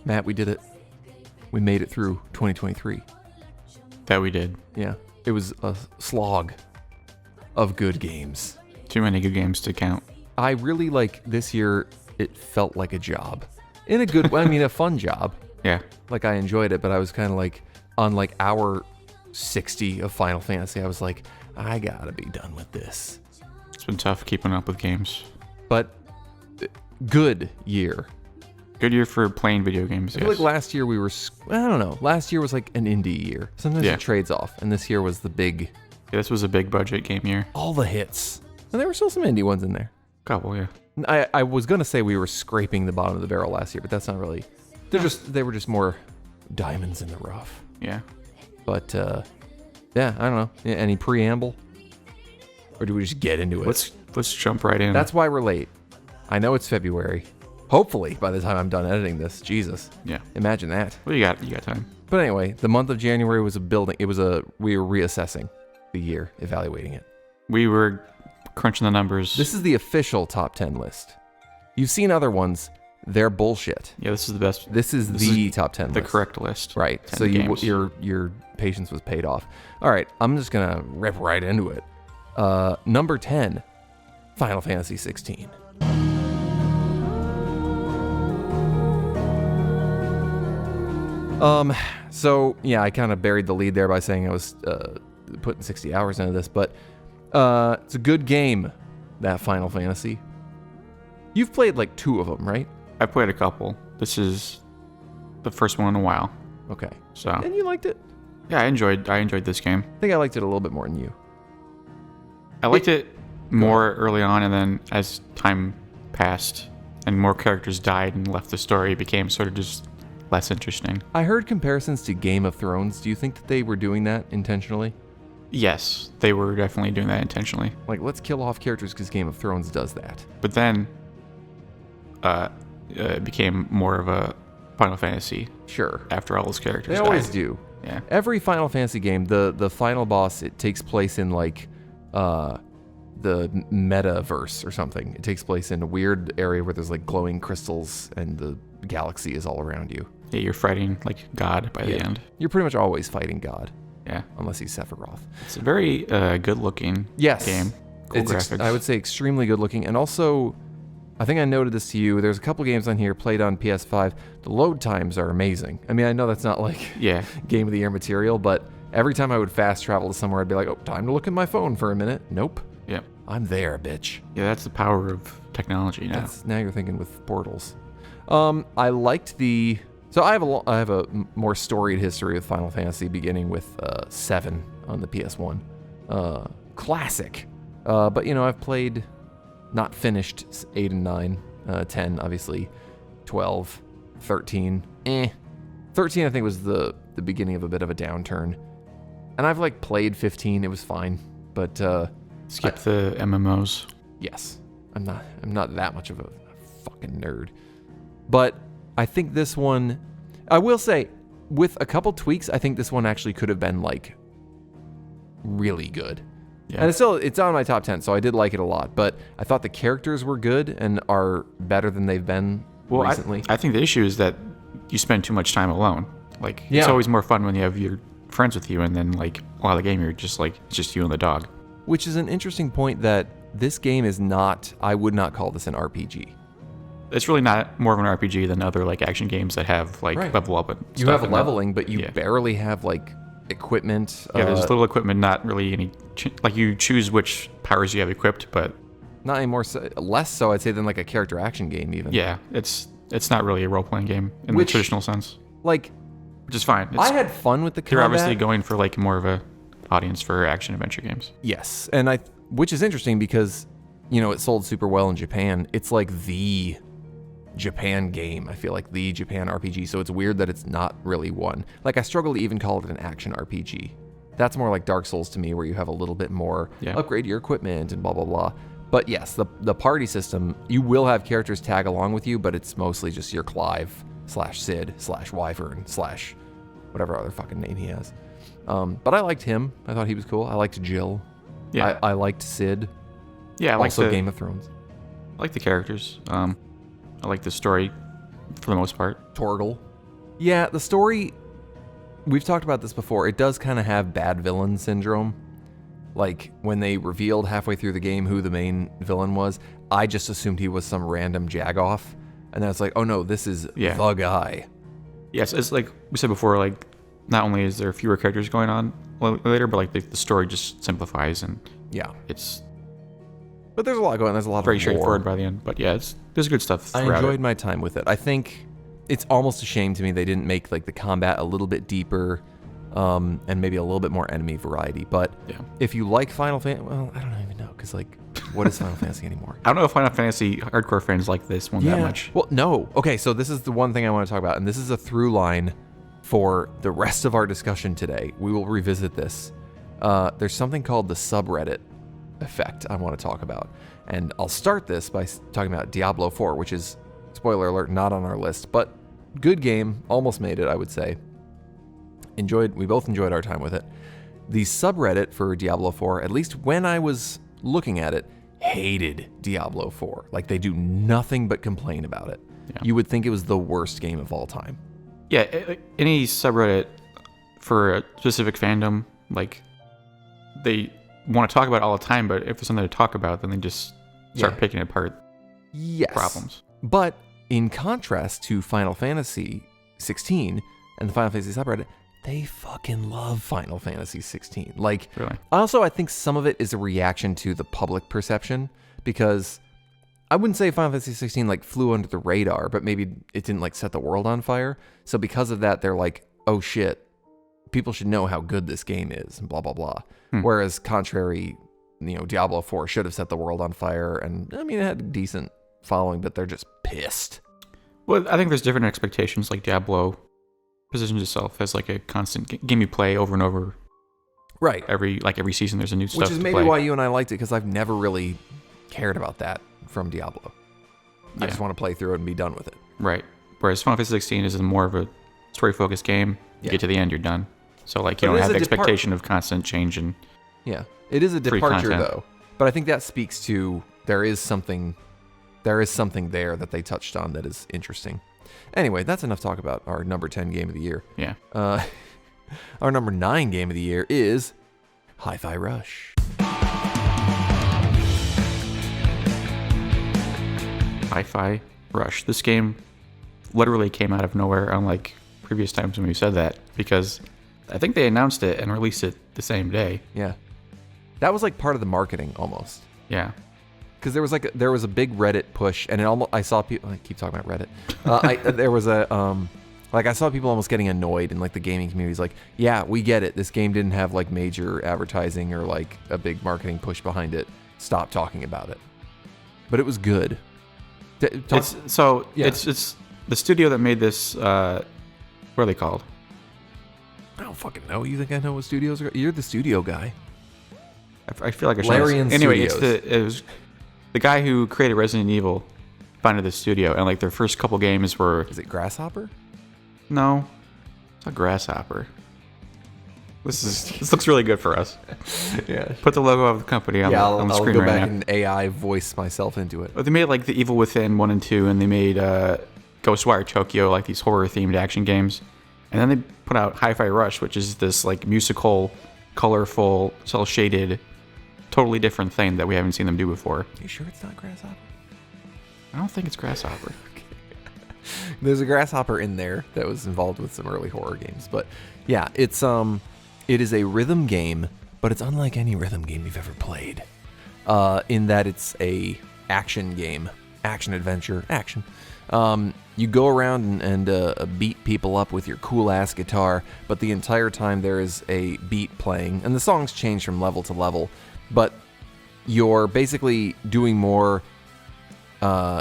Matt, we did it. We made it through 2023. That we did. Yeah. It was a slog of good games. Too many good games to count. I really this year, it felt like a job. In a good way, I mean, a fun job. Yeah. Like, I enjoyed it, but I was kind of on hour 60 of Final Fantasy, I was like, I gotta be done with this. It's been tough keeping up with games. But good year. Good year for playing video games, I feel like last year we were, I don't know, last year was like an indie year. Sometimes it trades off, and this year was the big... Yeah, this was a big budget game year. All the hits. And there were still some indie ones in there. Couple, yeah. I was going to say we were scraping the bottom of the barrel last year, but that's not really... They were just more diamonds in the rough. Yeah. But, yeah, I don't know. Any preamble? Or do we just get into it? Let's jump right in. That's why we're late. I know it's February. Hopefully, by the time I'm done editing this. Jesus. Yeah. Imagine that. Well, you got time. But anyway, the month of January was we were reassessing the year, evaluating it. We were crunching the numbers. This is the official top 10 list. You've seen other ones. They're bullshit. Yeah, this is the best. This is the top 10 list. The correct list. Right. So your patience was paid off. All right. I'm just going to rip right into it. Number 10, Final Fantasy 16. So yeah, I kind of buried the lead there by saying I was putting 60 hours into this, but it's a good game, that Final Fantasy. You've played like 2 of them, right? I played a couple. This is the first one in a while. Okay. So. And you liked it? Yeah, I enjoyed this game. I think I liked it a little bit more than you. I liked it more early on, and then as time passed and more characters died and left the story, it became sort of just less interesting. I heard comparisons to Game of Thrones. Do you think that they were doing that intentionally? Yes, they were definitely doing that intentionally. Like, let's kill off characters because Game of Thrones does that. But then it became more of a Final Fantasy. Sure. After all those characters died. They always do. Yeah. Every Final Fantasy game, the final boss, it takes place in the metaverse or something. It takes place in a weird area where there's like glowing crystals and the galaxy is all around you. Yeah, you're fighting like God by the end. You're pretty much always fighting God. Yeah. Unless he's Sephiroth. It's a very good-looking game. Cool graphics. I would say extremely good-looking. And also, I think I noted this to you, there's a couple games on here played on PS5. The load times are amazing. I mean, I know that's not like Game of the Year material, but every time I would fast travel to somewhere, I'd be like, oh, time to look at my phone for a minute. Nope. Yep. I'm there, bitch. Yeah, that's the power of technology now. Now you're thinking with portals. I liked the... So I have a more storied history with Final Fantasy, beginning with 7 on the PS1. Classic. But, I've played, not finished 8 and 9, 10, obviously, 12, 13, 13, I think, was the beginning of a bit of a downturn. And I've, played 15, it was fine. But, skip the MMOs. Yes. I'm not that much of a fucking nerd. But I think this one, I will say, with a couple tweaks, I think this one actually could have been really good. Yeah. And it's on my top 10, so I did like it a lot. But I thought the characters were good and are better than they've been recently. I think the issue is that you spend too much time alone. It's always more fun when you have your friends with you, and then a lot of the game you're just it's just you and the dog. Which is an interesting point that this game is not, I would not call this an RPG. It's really not more of an RPG than other action games that have level up and stuff. You have leveling, but you barely have equipment. Yeah, there's little equipment, not really any. You choose which powers you have equipped, but not any more. Less so, I'd say, than a character action game even. Yeah, it's not really a role playing game in the traditional sense. Which is fine. I had fun with the combat. They're obviously going for more of a audience for action adventure games. Yes, and which is interesting because it sold super well in Japan. It's the Japan game. I feel the Japan RPG. So it's weird that it's not really one. I struggle to even call it an action RPG. That's more like Dark Souls to me, where you have a little bit more upgrade your equipment and blah, blah, blah. But yes, the party system, you will have characters tag along with you, but it's mostly just your Clive /Sid /Wyvern / whatever other fucking name he has. But I liked him. I thought he was cool. I liked Jill. Yeah. I liked Sid. Yeah, I also Game of Thrones. I like the characters. I like the story for the most part. Torgal. Yeah, the story, we've talked about this before. It does kind of have bad villain syndrome. Like, when they revealed halfway through the game who the main villain was, I just assumed he was some random jagoff. And then it's like, oh no, this is the guy. Yes, it's like we said before, like, not only is there fewer characters going on later, but like the story just simplifies and it's But there's a lot going on. There's a lot very of straightforward by the end. But yeah, there's good stuff throughout I enjoyed my time with it. I think it's almost a shame to me they didn't make like the combat a little bit deeper, and maybe a little bit more enemy variety. But if you like Final Fantasy, well, I don't even know, because like, what is Final Fantasy anymore? I don't know if Final Fantasy hardcore fans like this one that much. Well, no. Okay, so this is the one thing I want to talk about, and this is a through line for the rest of our discussion today. We will revisit this. There's something called the subreddit effect I want to talk about. And I'll start this by talking about Diablo 4, which is, spoiler alert, not on our list, but good game, almost made it, I would say. We both enjoyed our time with it. The subreddit for Diablo 4, at least when I was looking at it, hated Diablo 4. Like, they do nothing but complain about it. Yeah. You would think it was the worst game of all time. Yeah, any subreddit for a specific fandom, like, they want to talk about it all the time, but if there's something to talk about, then they just start picking apart problems. But in contrast to Final Fantasy 16 and the Final Fantasy subreddit, they fucking love Final Fantasy 16. Like, really? Also, I think some of it is a reaction to the public perception, because I wouldn't say Final Fantasy 16 like flew under the radar, but maybe it didn't like set the world on fire. So because of that, they're like, oh shit, people should know how good this game is, and blah, blah, blah. Whereas contrary, Diablo 4 should have set the world on fire, and I mean, it had a decent following, but they're just pissed. Well, I think there's different expectations. Like, Diablo positions itself as like a constant game you play over and over. Right. Every season there's a new stuff Which is to maybe play. why you and I liked it, because I've never really cared about that from Diablo. I just want to play through it and be done with it. Right. Whereas Final Fantasy 16 is more of a story-focused game. You get to the end, you're done. So like, you don't have the expectation of constant change and it is a departure content. though. But I think that speaks to there is something there that they touched on that is interesting. Anyway, that's enough talk about our number 10 game of the year. Yeah. Our number 9 game of the year is Hi-Fi Rush. Hi-Fi Rush. This game literally came out of nowhere, unlike previous times when we said that, because I think they announced it and released it the same day. Yeah. That was like part of the marketing almost. Yeah. Because there was a big Reddit push, and I saw people. I keep talking about Reddit. There was I saw people almost getting annoyed in like the gaming communities. Like, yeah, we get it. This game didn't have like major advertising or like a big marketing push behind it. Stop talking about it. But it was good. It's the studio that made this. What are they called? I don't fucking know. You think I know what studios are? You're the studio guy. I feel like I should. Larian Anyway, Studios. it was the guy who created Resident Evil founded this studio, and like their first couple games were. Is it Grasshopper? No, it's not Grasshopper. This looks really good for us. Yeah. Put the logo of the company on the screen I'll go right back now. and AI voice myself into it. But they made like the Evil Within 1 and 2, and they made Ghostwire Tokyo, like these horror-themed action games. And then they put out Hi-Fi Rush, which is this like musical, colorful, cel-shaded, totally different thing that we haven't seen them do before. Are you sure it's not Grasshopper? I don't think it's Grasshopper. There's a Grasshopper in there that was involved with some early horror games, but yeah, it is a rhythm game, but it's unlike any rhythm game you've ever played, in that it's a action game, action adventure, action. You go around and beat people up with your cool ass guitar, but the entire time there is a beat playing, and the songs change from level to level, but you're basically doing more.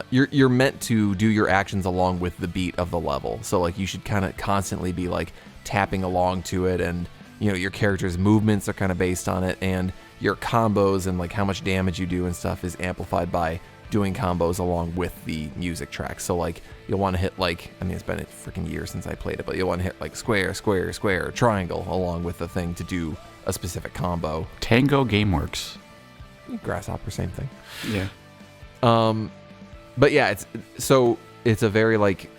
You're meant to do your actions along with the beat of the level. So like you should kind of constantly be like tapping along to it, and your character's movements are kind of based on it, and your combos and like how much damage you do and stuff is amplified by doing combos along with the music track. So like you'll want to hit like, I mean, it's been a freaking year since I played it, but you'll want to hit like square, square, square, triangle along with the thing to do a specific combo. Tango Gameworks. Grasshopper, same thing. Yeah. But yeah, it's a very like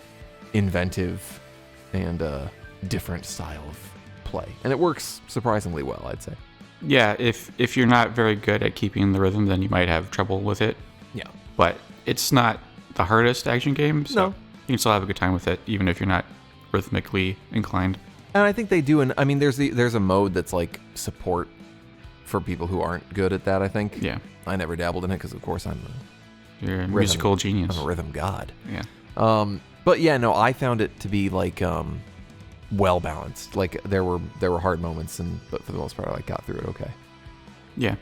inventive and a different style of play. And it works surprisingly well, I'd say. Yeah, if you're not very good at keeping the rhythm, then you might have trouble with it. Yeah. But it's not the hardest action game, so No. you can still have a good time with it, even if you're not rhythmically inclined. And I think they do, and I mean, there's a mode that's like support for people who aren't good at that, I think. Yeah. I never dabbled in it because, of course, You're a musical genius. I'm a rhythm god. Yeah. But yeah, no, I found it to be like well balanced. Like there were hard moments, but for the most part, I got through it okay. Yeah.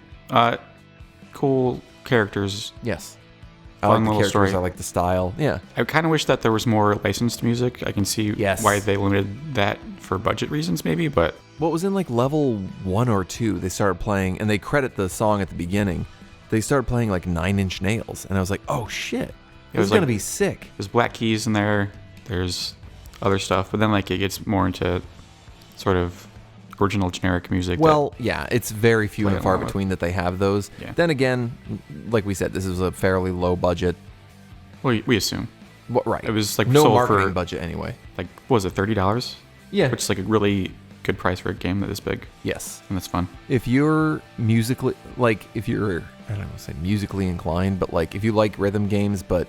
Cool characters. Yes. Fun I like the little characters. story. I like the style. Yeah. I kind of wish that there was more licensed music. I can see Yes. why they limited that for budget reasons, maybe, but What was in like level 1 or 2, they started playing, and they credit the song at the beginning. They started playing like 9 Inch Nails, and I was like, oh shit, this was is gonna like- be sick. there's Black Keys in there. There's other stuff, but then like it gets more into sort of original generic music. Well, yeah, it's very few Play and far along with. between that they have those. Yeah. Then again, like we said, this is a fairly low budget. we assume Right. it was like no sold marketing for budget anyway. like what was it, $30? Yeah. Which is like a really good price for a game that is big, Yes. and that's fun. If you're musically, like, if you're, I don't want to say musically inclined, but like, if you like rhythm games, but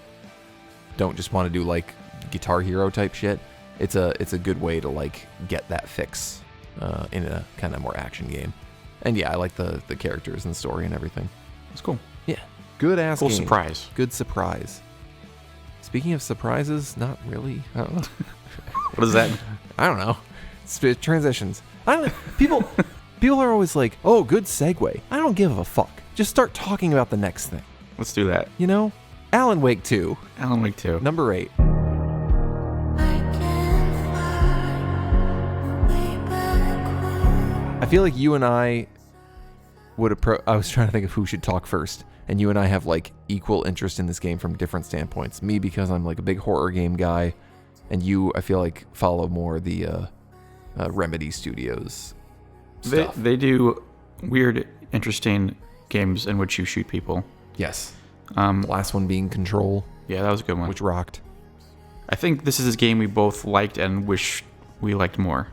don't just want to do like Guitar Hero type shit, it's a good way to like get that fix in a kind of more action game. And yeah, I like the characters and the story and everything. It's cool. Yeah. Good ass Cool game. surprise. Good surprise. Speaking of surprises, not really. I don't know. What is that? I don't know. Transitions. I don't know. People are always like, "Oh, good segue." I don't give a fuck. Just start talking about the next thing. Let's do that. You know? Alan Wake 2, Alan Wake 2. number 8. I feel like you and I would I was trying to think of who should talk first, and you and I have like equal interest in this game from different standpoints. Me because I'm like a big horror game guy, and you I feel like follow more the Remedy Studios stuff. They do weird, interesting games in which you shoot people. Yes. Um, The last one being Control, yeah, that was a good one. which rocked. I think this is a game we both liked and wish we liked more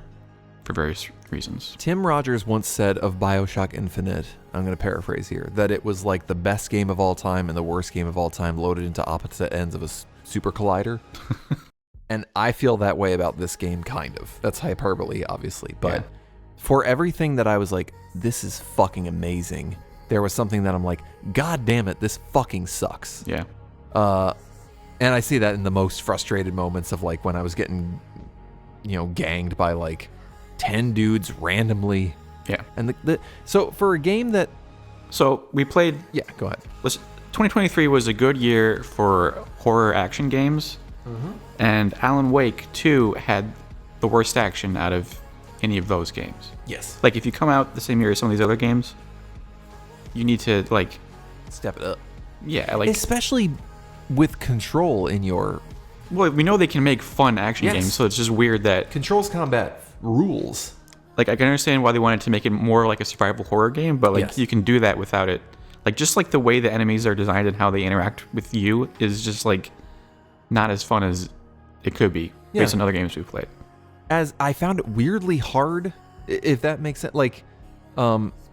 for various reasons. Tim Rogers once said of BioShock Infinite, I'm going to paraphrase here, that it was like the best game of all time and the worst game of all time loaded into opposite ends of a super collider. And I feel that way about this game, kind of. That's hyperbole, obviously. But Yeah. for everything that I was like, this is fucking amazing, there was something that I'm like, God damn it, this fucking sucks. Yeah. And I see that in the most frustrated moments of like when I was getting, ganged by like 10 dudes randomly. Yeah. And so for a game that, So we played. yeah, go ahead. 2023 was a good year for horror action games, and Alan Wake 2 had the worst action out of any of those games. Yes. Like if you come out the same year as some of these other games, you need to like, Step it up. yeah, like. Especially with Control in your Well, we know they can make fun action Yes. games, so it's just weird that Control's combat rules. like I can understand why they wanted to make it more like a survival horror game, but like Yes. you can do that without it. Like just like the way the enemies are designed and how they interact with you is just like not as fun as it could be based Yeah. on other games we've played. As I found it weirdly hard, if that makes sense.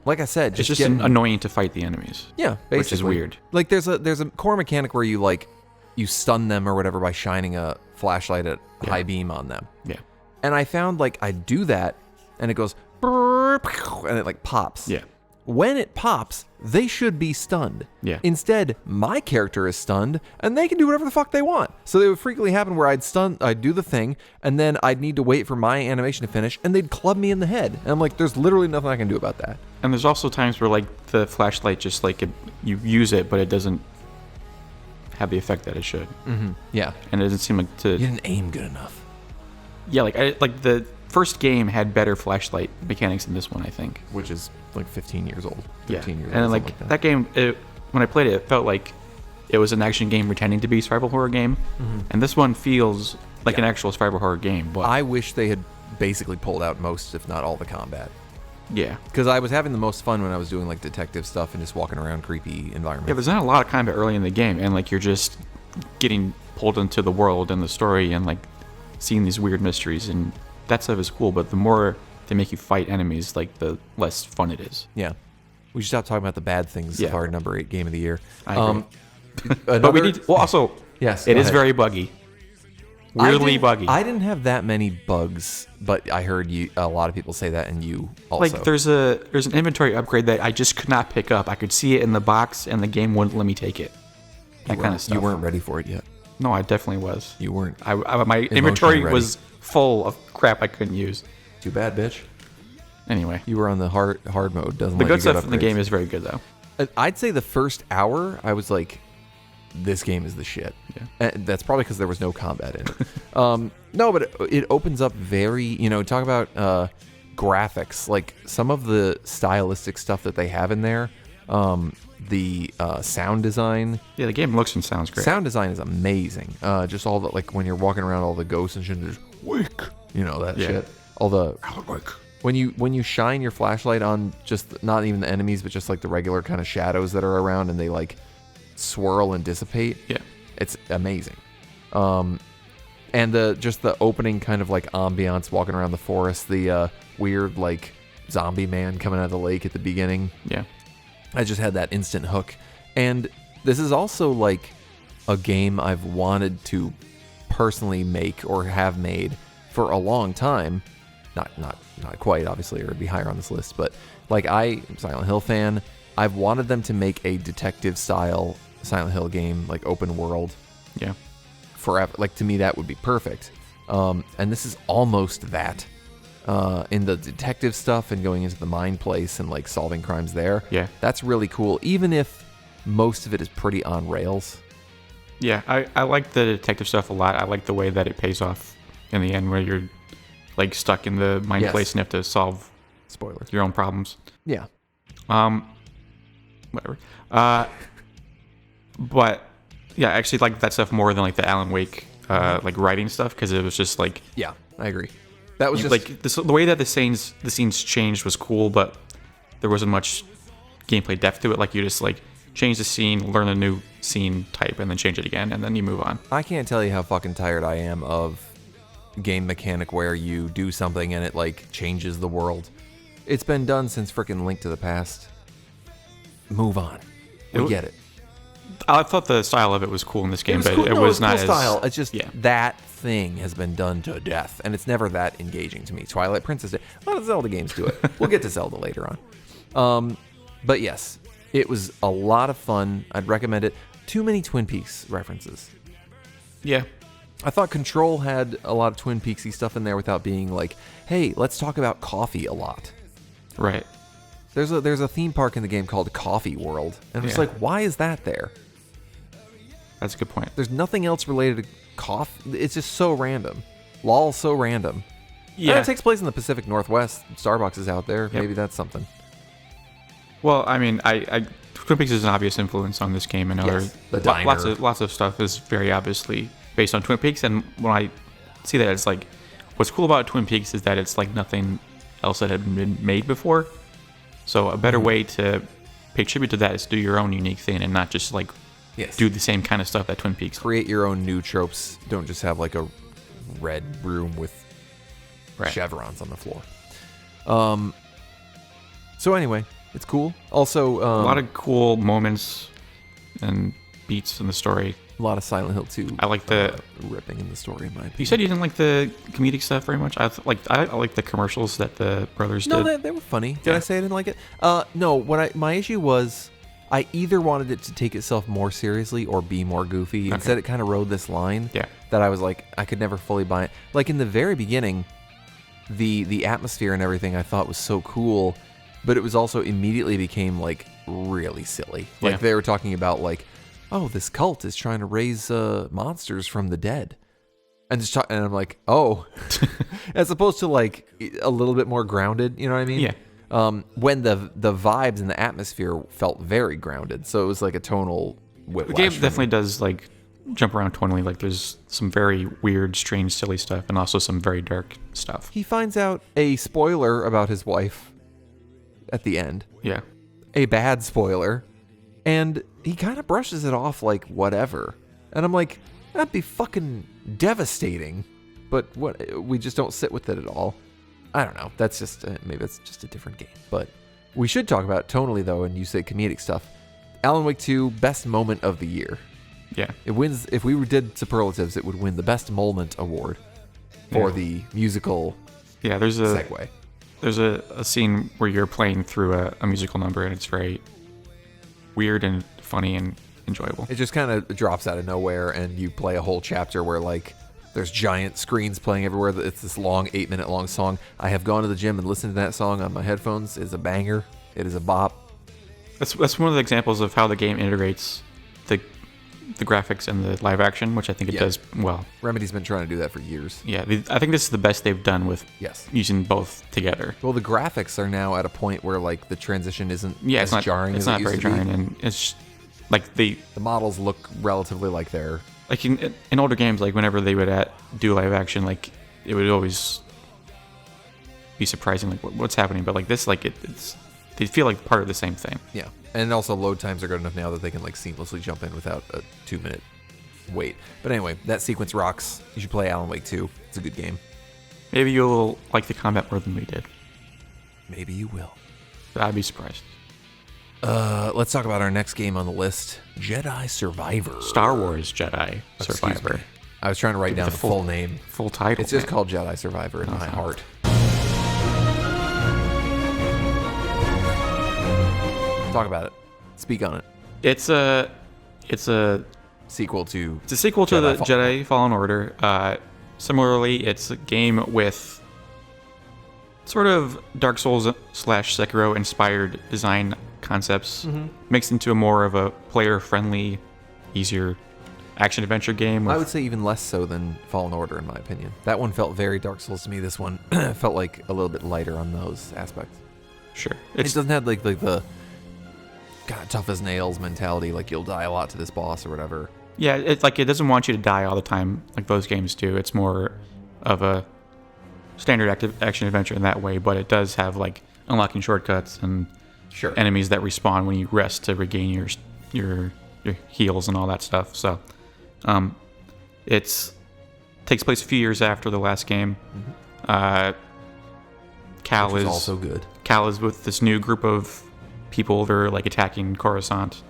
Like I said, It's just getting, annoying to fight the enemies. yeah, basically. which is weird. Like there's a core mechanic where you stun them or whatever by shining a flashlight at high beam on them. Yeah. And I found like I do that and it goes and it like pops. Yeah. When it pops, they should be stunned. Yeah. Instead, my character is stunned, and they can do whatever the fuck they want. So it would frequently happen where I'd do the thing, and then I'd need to wait for my animation to finish, and they'd club me in the head. And I'm like, there's literally nothing I can do about that. And there's also times where like the flashlight just like you use it, but it doesn't have the effect that it should, Yeah. and it doesn't seem like to. You didn't aim good enough. Yeah, like the first game had better flashlight mechanics than this one, I think. Which is like 15 years old. Yeah, 15 years and old, like something that game, when I played it, it felt like it was an action game pretending to be a survival horror game, and this one feels like an actual survival horror game. But I wish they had basically pulled out most, if not all, the combat. yeah, Because I was having the most fun when I was doing like detective stuff and just walking around creepy environments. yeah, there's not a lot of combat early in the game, and like you're just getting pulled into the world and the story, and like seeing these weird mysteries, and that stuff is cool. But the more they make you fight enemies, like the less fun it is. Yeah. We should stop talking about the bad things of our number 8 game of the year. I agree. But we need. Well, also, yes, it is ahead. very buggy. Weirdly buggy. I didn't have that many bugs, but I heard a lot of people say that, and you also. Like there's an inventory upgrade that I just could not pick up. I could see it in the box, and the game wouldn't let me take it. That kind of stuff. You weren't ready for it yet. No, I definitely was. You weren't. My inventory was full of crap I couldn't use. Too bad, bitch. Anyway, You were on the hard mode. Doesn't the let good you get stuff in the upgrades. game is very good though. I'd say the first hour, I was like, this game is the shit. Yeah. And that's probably because there was no combat in it. No, but it opens up very, talk about graphics. Like some of the stylistic stuff that they have in there, the sound design. Yeah, the game looks and sounds great. Sound design is amazing. Just all the, like when you're walking around, all the ghosts and shit, there's wake, that shit. All the when you shine your flashlight on just not even the enemies, but just like the regular kind of shadows that are around, and they like swirl and dissipate. Yeah, it's amazing. And the opening kind of like ambiance, walking around the forest, the weird like zombie man coming out of the lake at the beginning. Yeah, I just had that instant hook. And this is also like a game I've wanted to personally make or have made for a long time. Not quite, obviously, or it'd be higher on this list, but like I'm a Silent Hill fan. I've wanted them to make a detective style Silent Hill game, like open world. Yeah. Forever. Like to me that would be perfect. And this is almost that. In the detective stuff and going into the mine place and like solving crimes there. Yeah. That's really cool, even if most of it is pretty on rails. Yeah, I like the detective stuff a lot. I like the way that it pays off in the end, where you're like stuck in the mine place and have to solve Spoilers. your own problems. Yeah. Whatever. But yeah, I actually like that stuff more than like the Alan Wake like writing stuff, because it was just like, Yeah, I agree. That was just like the way that the scenes changed was cool, but there wasn't much gameplay depth to it. Like you just like change the scene, learn a new scene type, and then change it again, and then you move on. I can't tell you how fucking tired I am of game mechanic where you do something and it like changes the world. It's been done since freaking Link to the Past. Move on. We get it. I thought the style of it was cool in this game, It was but cool. it No, was cool not style. as It's just that thing has been done to death, and it's never that engaging to me. Twilight Princess did. A lot of Zelda games do it. We'll get to Zelda later on. But yes, it was a lot of fun. I'd recommend it. Too many Twin Peaks references. Yeah. I thought Control had a lot of Twin Peaksy stuff in there without being like, hey, let's talk about coffee a lot. Right. There's a theme park in the game called Coffee World, and I'm just Yeah. like, why is that there? That's a good point. There's nothing else related to coffee. It's just so random. LOL's so random. Yeah. And it takes place in the Pacific Northwest. Starbucks is out there. Maybe that's something. Well, I mean, I Twin Peaks is an obvious influence on this game, and Yes, the lots of stuff is very obviously based on Twin Peaks. And when I see that, it's like, what's cool about Twin Peaks is that it's like nothing else that had been made before. So a better way to pay tribute to that is to do your own unique thing and not just like do the same kind of stuff that Twin Peaks. Create your own new tropes. Don't just have like a red room with chevrons on the floor. So anyway, it's cool. Also, A lot of cool moments and beats in the story. a lot of Silent Hill 2. I like the ripping in the story, in my opinion. You said you didn't like the comedic stuff very much. I like the commercials that the brothers No, did. they were funny. Did I say I didn't like it? No. My issue was I either wanted it to take itself more seriously or be more goofy. Instead, it kind of rode this line that I was like, I could never fully buy it. Like in the very beginning, the atmosphere and everything I thought was so cool, but it was also immediately became like really silly. Like they were talking about like, oh, this cult is trying to raise monsters from the dead. And and I'm like, oh, as opposed to like a little bit more grounded, you know what I mean? Yeah. When the vibes and the atmosphere felt very grounded, so it was like a tonal whiplash. The game definitely does like jump around tonally. Like there's some very weird, strange, silly stuff, and also some very dark stuff. He finds out a spoiler about his wife at the end. Yeah. A bad spoiler, and he kind of brushes it off like whatever. And I'm like, that'd be fucking devastating but what we just don't sit with it at all. I don't know. That's just maybe that's just a different game. But we should talk about tonally though, and you say comedic stuff. Alan Wake 2, best moment of the year. Yeah. It wins. If we did superlatives, it would win the best moment award for the musical Yeah, segue. There's a scene where you're playing through a musical number, and it's very weird and funny and enjoyable. It just kind of drops out of nowhere, and you play a whole chapter where like there's giant screens playing everywhere. It's this long 8-minute long song. I have gone to the gym and listened to that song on my headphones. It's a banger. It is a bop. That's one of the examples of how the game integrates the graphics and the live action, which I think it does well. Remedy's been trying to do that for years. Yeah, I think this is the best they've done with using both together. Well, the graphics are now at a point where like the transition isn't it's not jarring. It's as not it very used to be. jarring, and it's like the models look relatively like they're like in older games. Like whenever they would do live action, like it would always be surprising, like what's happening. But like this, like it's they feel like part of the same thing. Yeah, and also load times are good enough now that they can like seamlessly jump in without a 2-minute wait. But anyway, that sequence rocks. You should play Alan Wake 2. It's a good game. Maybe you'll like the combat more than we did. Maybe you will. I'd be surprised. Let's talk about our next game on the list, Jedi Survivor. Star Wars Jedi Survivor. I was trying to write down the full name. Full title. It's just called Jedi Survivor in my heart. Talk about it. Speak on it. It's a sequel to the Jedi Fallen Order. Similarly, it's a game with sort of Dark Souls / Sekiro inspired design concepts mixed into a more of a player friendly, easier action adventure game. I would say even less so than Fallen Order in my opinion. That one felt very Dark Souls to me. This one felt like a little bit lighter on those aspects. Sure. It doesn't have like the tough as nails mentality, like you'll die a lot to this boss or whatever. Yeah, it's like it doesn't want you to die all the time like those games do. It's more of a standard action adventure in that way, but it does have like unlocking shortcuts and enemies that respawn when you rest to regain your heals and all that stuff. So it's takes place a few years after the last game. Cal is also good. Cal is with this new group of people. They're like attacking Coruscant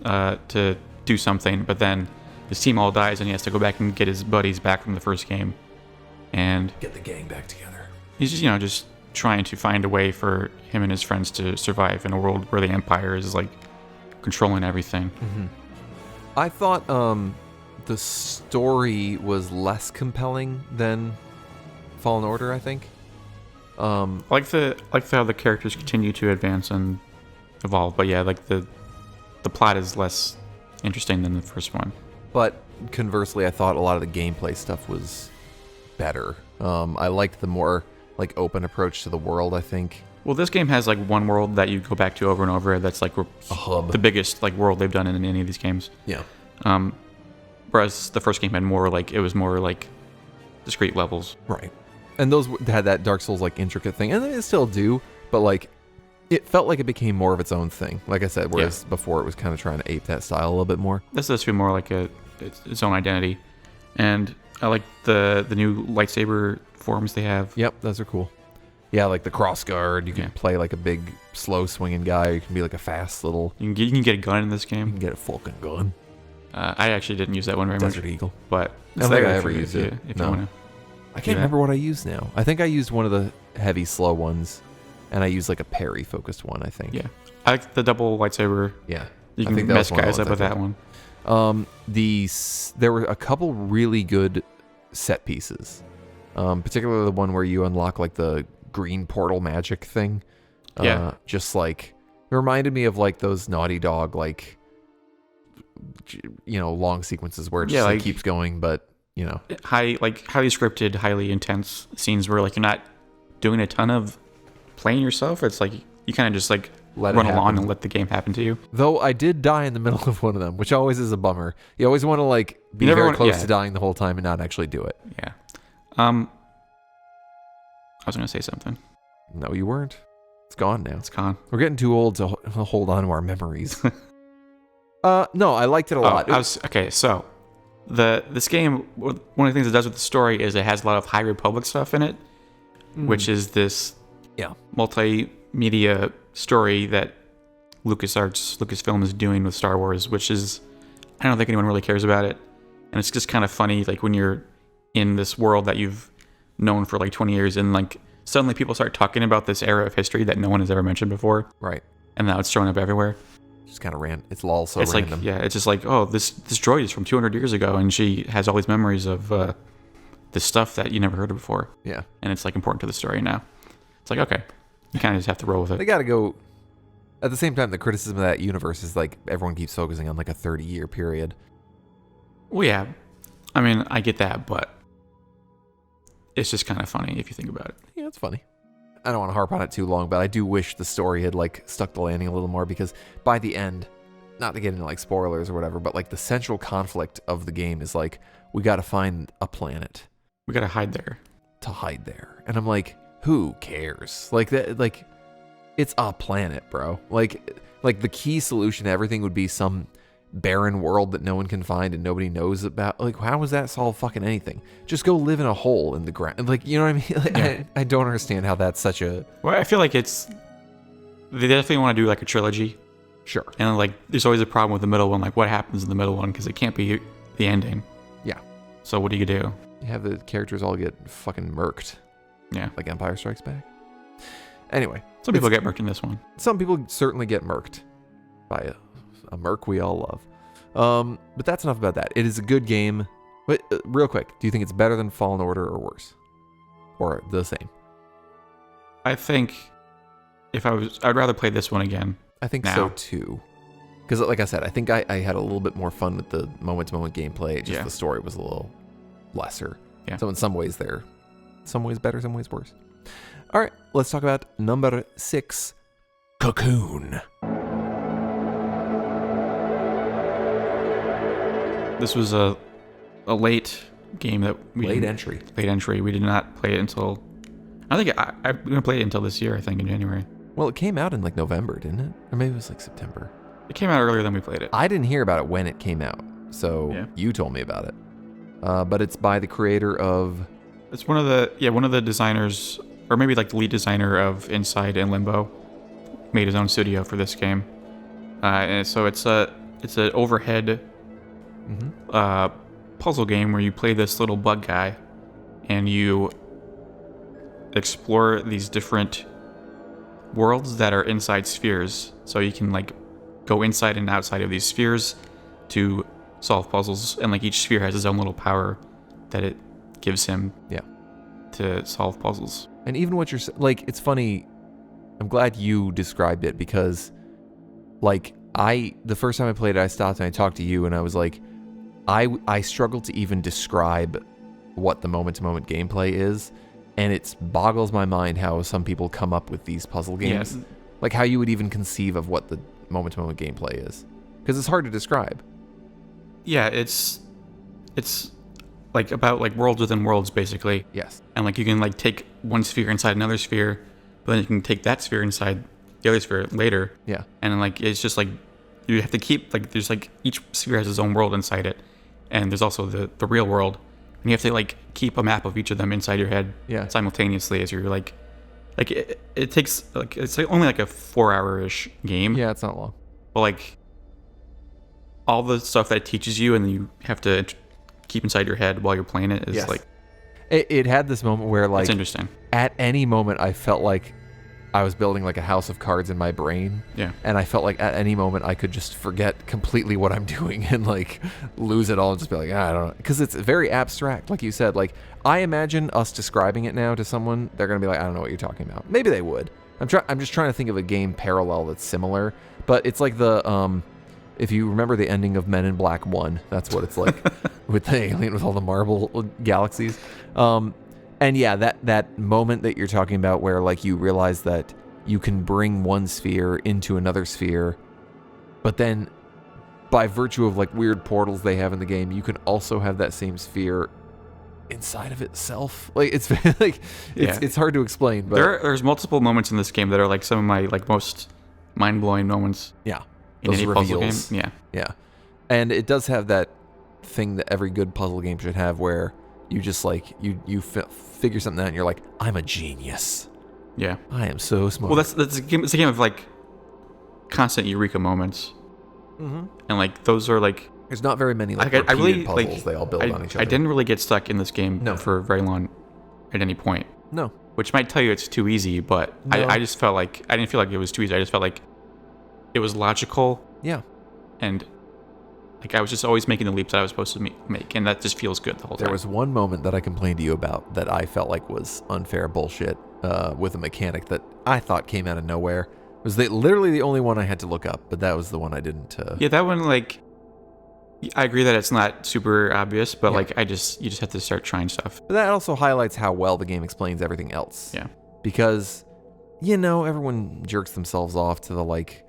to do something, but then his team all dies and he has to go back and get his buddies back from the first game and get the gang back together. He's just trying to find a way for him and his friends to survive in a world where the Empire is like controlling everything. I thought the story was less compelling than Fallen Order, I think. I like how the characters continue to advance and evolve, but yeah, like the plot is less interesting than the first one. But conversely, I thought a lot of the gameplay stuff was better. I liked the more like open approach to the world, I think. Well, this game has like one world that you go back to over and over. That's like a hub, the biggest like world they've done in any of these games. Yeah. Whereas the first game had more like it was more like discrete levels. Right. And those had that Dark Souls like intricate thing, and they still do, but like it felt like it became more of its own thing. Like I said, whereas before it was kind of trying to ape that style a little bit more. This does feel more like its own identity, and I like the new lightsaber forms they have. Yep, those are cool. Yeah, like the cross guard. You can play like a big slow swinging guy. You can be like a fast little. You can get a gun in this game. You can get a fucking gun. I actually didn't use that one very much. Desert Eagle. But I don't think I ever used it. If you want to. I can't remember what I used now. I think I used one of the heavy slow ones, and I used like a parry focused one, I think. Yeah. I like the double lightsaber. Yeah. You can mess guys up with that one. There were a couple really good set pieces. Particularly the one where you unlock like the green portal magic thing. Just like it reminded me of like those Naughty Dog like long sequences where it just like keeps going, but highly scripted, highly intense scenes where like you're not doing a ton of playing yourself. It's like you kind of just like run along and let the game happen to you. Though I did die in the middle of one of them, which always is a bummer. You always want to like be very close to dying the whole time and not actually do it. Yeah. I was gonna say something. No, you weren't. It's gone now. It's gone. We're getting too old to hold on to our memories. No, I liked it a lot. So This game, one of the things it does with the story is it has a lot of High Republic stuff in it, which is this Yeah. multimedia story that Lucasfilm is doing with Star Wars, which is, I don't think anyone really cares about it. And it's just kind of funny, like when you're in this world that you've known for like 20 years and like suddenly people start talking about this era of history that no one has ever mentioned before. Right. And now it's showing up everywhere. Just kind of it's lol so It's random. like, yeah, it's just like, oh, this droid is from 200 years ago and she has all these memories of this stuff that you never heard of before. Yeah. And it's like important to the story now. It's like, okay, you kind of just have to roll with it. They got to go. At the same time, the criticism of that universe is like everyone keeps focusing on like a 30-year period. Well, yeah. I mean, I get that, but it's just kind of funny if you think about it. Yeah, it's funny. I don't want to harp on it too long, but I do wish the story had like stuck the landing a little more because by the end, not to get into like spoilers or whatever, but like the central conflict of the game is like we got to find a planet We got to hide there. to hide there. And I'm like, who cares? Like that, like it's a planet, bro. Like the key solution to everything would be some barren world that no one can find and nobody knows about. Like, how does that solve fucking anything? Just go live in a hole in the ground. Like, you know what I mean? Like, Yeah. I don't understand how that's such a Well, I feel like they definitely want to do like a trilogy. sure. And like, there's always a problem with the middle one. Like, what happens in the middle one? Because it can't be the ending. Yeah. So what do you do? You have the characters all get fucking murked, Yeah. like Empire Strikes Back. Anyway, Some people get murked in this one. some people certainly get murked by a murk we all love. But that's enough about that. It is a good game. But real quick, do you think it's better than Fallen Order or worse? Or the same? I think I'd rather play this one again. I think Now. so too. Because like I said, I think I had a little bit more fun with the moment-to-moment gameplay. Just Yeah. the story was a little lesser. Yeah. So in some ways some ways better, some ways worse. All right, let's talk about number 6, Cocoon. This was a late game that we Late didn't- entry. Late entry. We did not play it until. I think I'm gonna play it until this year. I think in January. Well, it came out in like November, didn't it? Or maybe it was like September. It came out earlier than we played it. I didn't hear about it when it came out, so Yeah. you told me about it. But it's by the creator of It's one of the designers, or maybe like the lead designer of Inside and Limbo, made his own studio for this game. And so it's an overhead puzzle game where you play this little bug guy, and you explore these different worlds that are inside spheres. So you can like go inside and outside of these spheres to solve puzzles, and like each sphere has its own little power that it gives him yeah. to solve puzzles. And even what you're like, it's funny. I'm glad you described it because, like, the first time I played it, I stopped and I talked to you, and I was like, I struggled to even describe what the moment-to-moment gameplay is, and it boggles my mind how some people come up with these puzzle games, like how you would even conceive of what the moment-to-moment gameplay is, because it's hard to describe. Yeah, it's like about like worlds within worlds basically. Yes. And like you can like take one sphere inside another sphere, but then you can take that sphere inside the other sphere later. Yeah. And then like it's just like you have to keep like there's like each sphere has its own world inside it, and there's also the real world, and you have to like keep a map of each of them inside your head simultaneously as you're like it takes like it's like only like a 4-hour-ish game. Yeah, it's not long. But like all the stuff that it teaches you and you have to keep inside your head while you're playing it is like it had this moment where like it's interesting. at any moment I felt like I was building like a house of cards in my brain. Yeah. And I felt like at any moment I could just forget completely what I'm doing and like lose it all and just be like, I don't know. Because it's very abstract. Like you said, like I imagine us describing it now to someone, they're going to be like, I don't know what you're talking about. Maybe they would. I'm just trying to think of a game parallel that's similar. But it's like the, if you remember the ending of Men in Black 1, that's what it's like with the alien with all the marble galaxies. And yeah, that moment that you're talking about where like you realize that you can bring one sphere into another sphere, but then by virtue of like weird portals they have in the game, you can also have that same sphere inside of itself. Like it's like it's hard to explain, but There's multiple moments in this game that are like some of my like most mind-blowing moments yeah, in those any puzzle game. reveals. Yeah. Yeah. And it does have that thing that every good puzzle game should have, where you just like you figure something out and you're like, I'm a genius. Yeah. I am so smart. Well, that's a game. It's a game of like constant eureka moments, and like those are like. There's not very many like I really puzzles. like. They all build on each other. I didn't really get stuck in this game No. for very long, at any point. No. Which might tell you it's too easy, but No. I just felt like I didn't feel like it was too easy. I just felt like it was logical, Yeah. and like I was just always making the leaps that I was supposed to make, and that just feels good the whole time. There was one moment that I complained to you about that I felt like was unfair bullshit with a mechanic that I thought came out of nowhere. It was literally the only one I had to look up, but that was the one I didn't. Yeah, that one, like, I agree that it's not super obvious, but Yeah. like you just have to start trying stuff. But that also highlights how well the game explains everything else. Yeah. Because, everyone jerks themselves off to the like.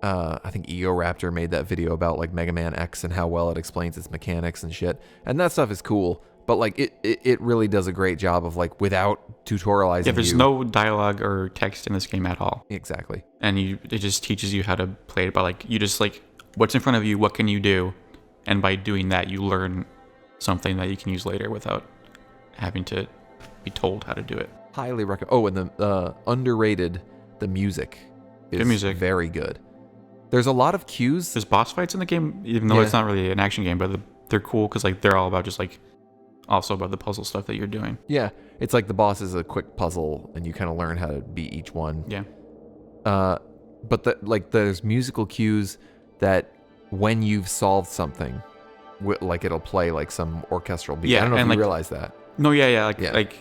I think Eoraptor made that video about like Mega Man X and how well it explains its mechanics and shit, and that stuff is cool. But like it really does a great job of like without tutorializing. Yeah, there's you. no dialogue or text in this game at all, Exactly. and it just teaches you how to play it by like you just like what's in front of you, what can you do, and by doing that you learn something that you can use later without having to be told how to do it. Highly recommend. Oh, and the underrated, the music is Good music. very good. There's a lot of cues. There's boss fights in the game, even though Yeah. it's not really an action game, but they're cool because like they're all about just like also about the puzzle stuff that you're doing. Yeah, it's like the boss is a quick puzzle, and you kind of learn how to beat each one. Yeah. But there's musical cues that when you've solved something, like it'll play like some orchestral beat. Yeah, I don't know if and you like- realize that. No, yeah. Like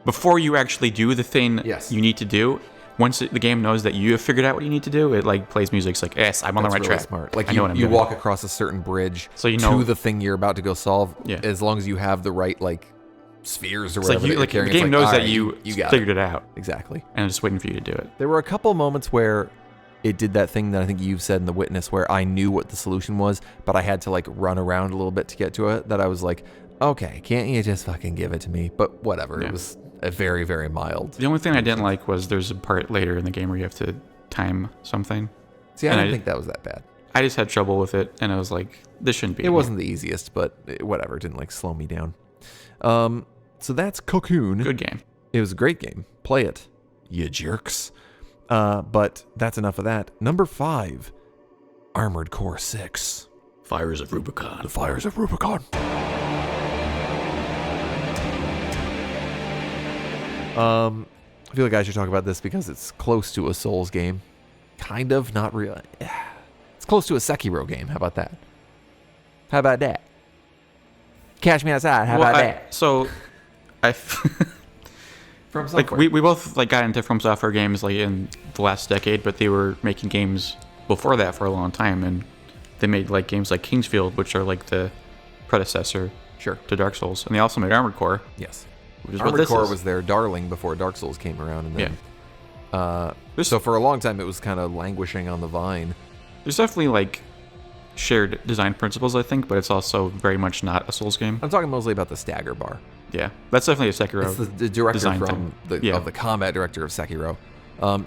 before you actually do the thing Yes. you need to do, once the game knows that you have figured out what you need to do, it like plays music. It's like, yes, I'm on the That's right really track. smart. Like I know what I'm you doing. walk across a certain bridge So you know- to the thing you're about to go solve. Yeah. As long as you have the right like spheres or It's like whatever. you that like you're the carrying, game it's like, knows that "Alright, you got figured it out, Exactly. and it's just waiting for you to do it. There were a couple moments where it did that thing that I think you've said in The Witness where I knew what the solution was, but I had to like run around a little bit to get to it. That I was like, okay, can't you just fucking give it to me? But whatever. Yeah. It was a very, very mild. The only thing I didn't like was there's a part later in the game where you have to time something. See, I And didn't I- think that was that bad. I just had trouble with it, and I was like, this shouldn't be. It in wasn't the easiest, but whatever. It didn't like slow me down. So that's Cocoon. here. Good game. It was a great game. Play it, you jerks. But that's enough of that. Number 5, Armored Core 6. Fires of Rubicon. The Fires of Rubicon. I feel like I should talk about this because it's close to a Souls game. Kind of, not really. It's close to a Sekiro game. How about that? How about that? Catch me outside. How about that? So, I From like we both like got into From Software games like in the last decade, but they were making games before that for a long time, and they made like games like Kingsfield, which are like the predecessor Sure. to Dark Souls, and they also made Armored Core, Yes. which is what Armored this Core is. was their darling before Dark Souls came around, and then This- so for a long time it was kind of languishing on the vine. There's definitely like shared design principles, I think, but it's also very much not a Souls game. I'm talking mostly about the stagger bar. Yeah, that's definitely a Sekiro. It's the director design from thing. the Yeah. of the combat director of Sekiro.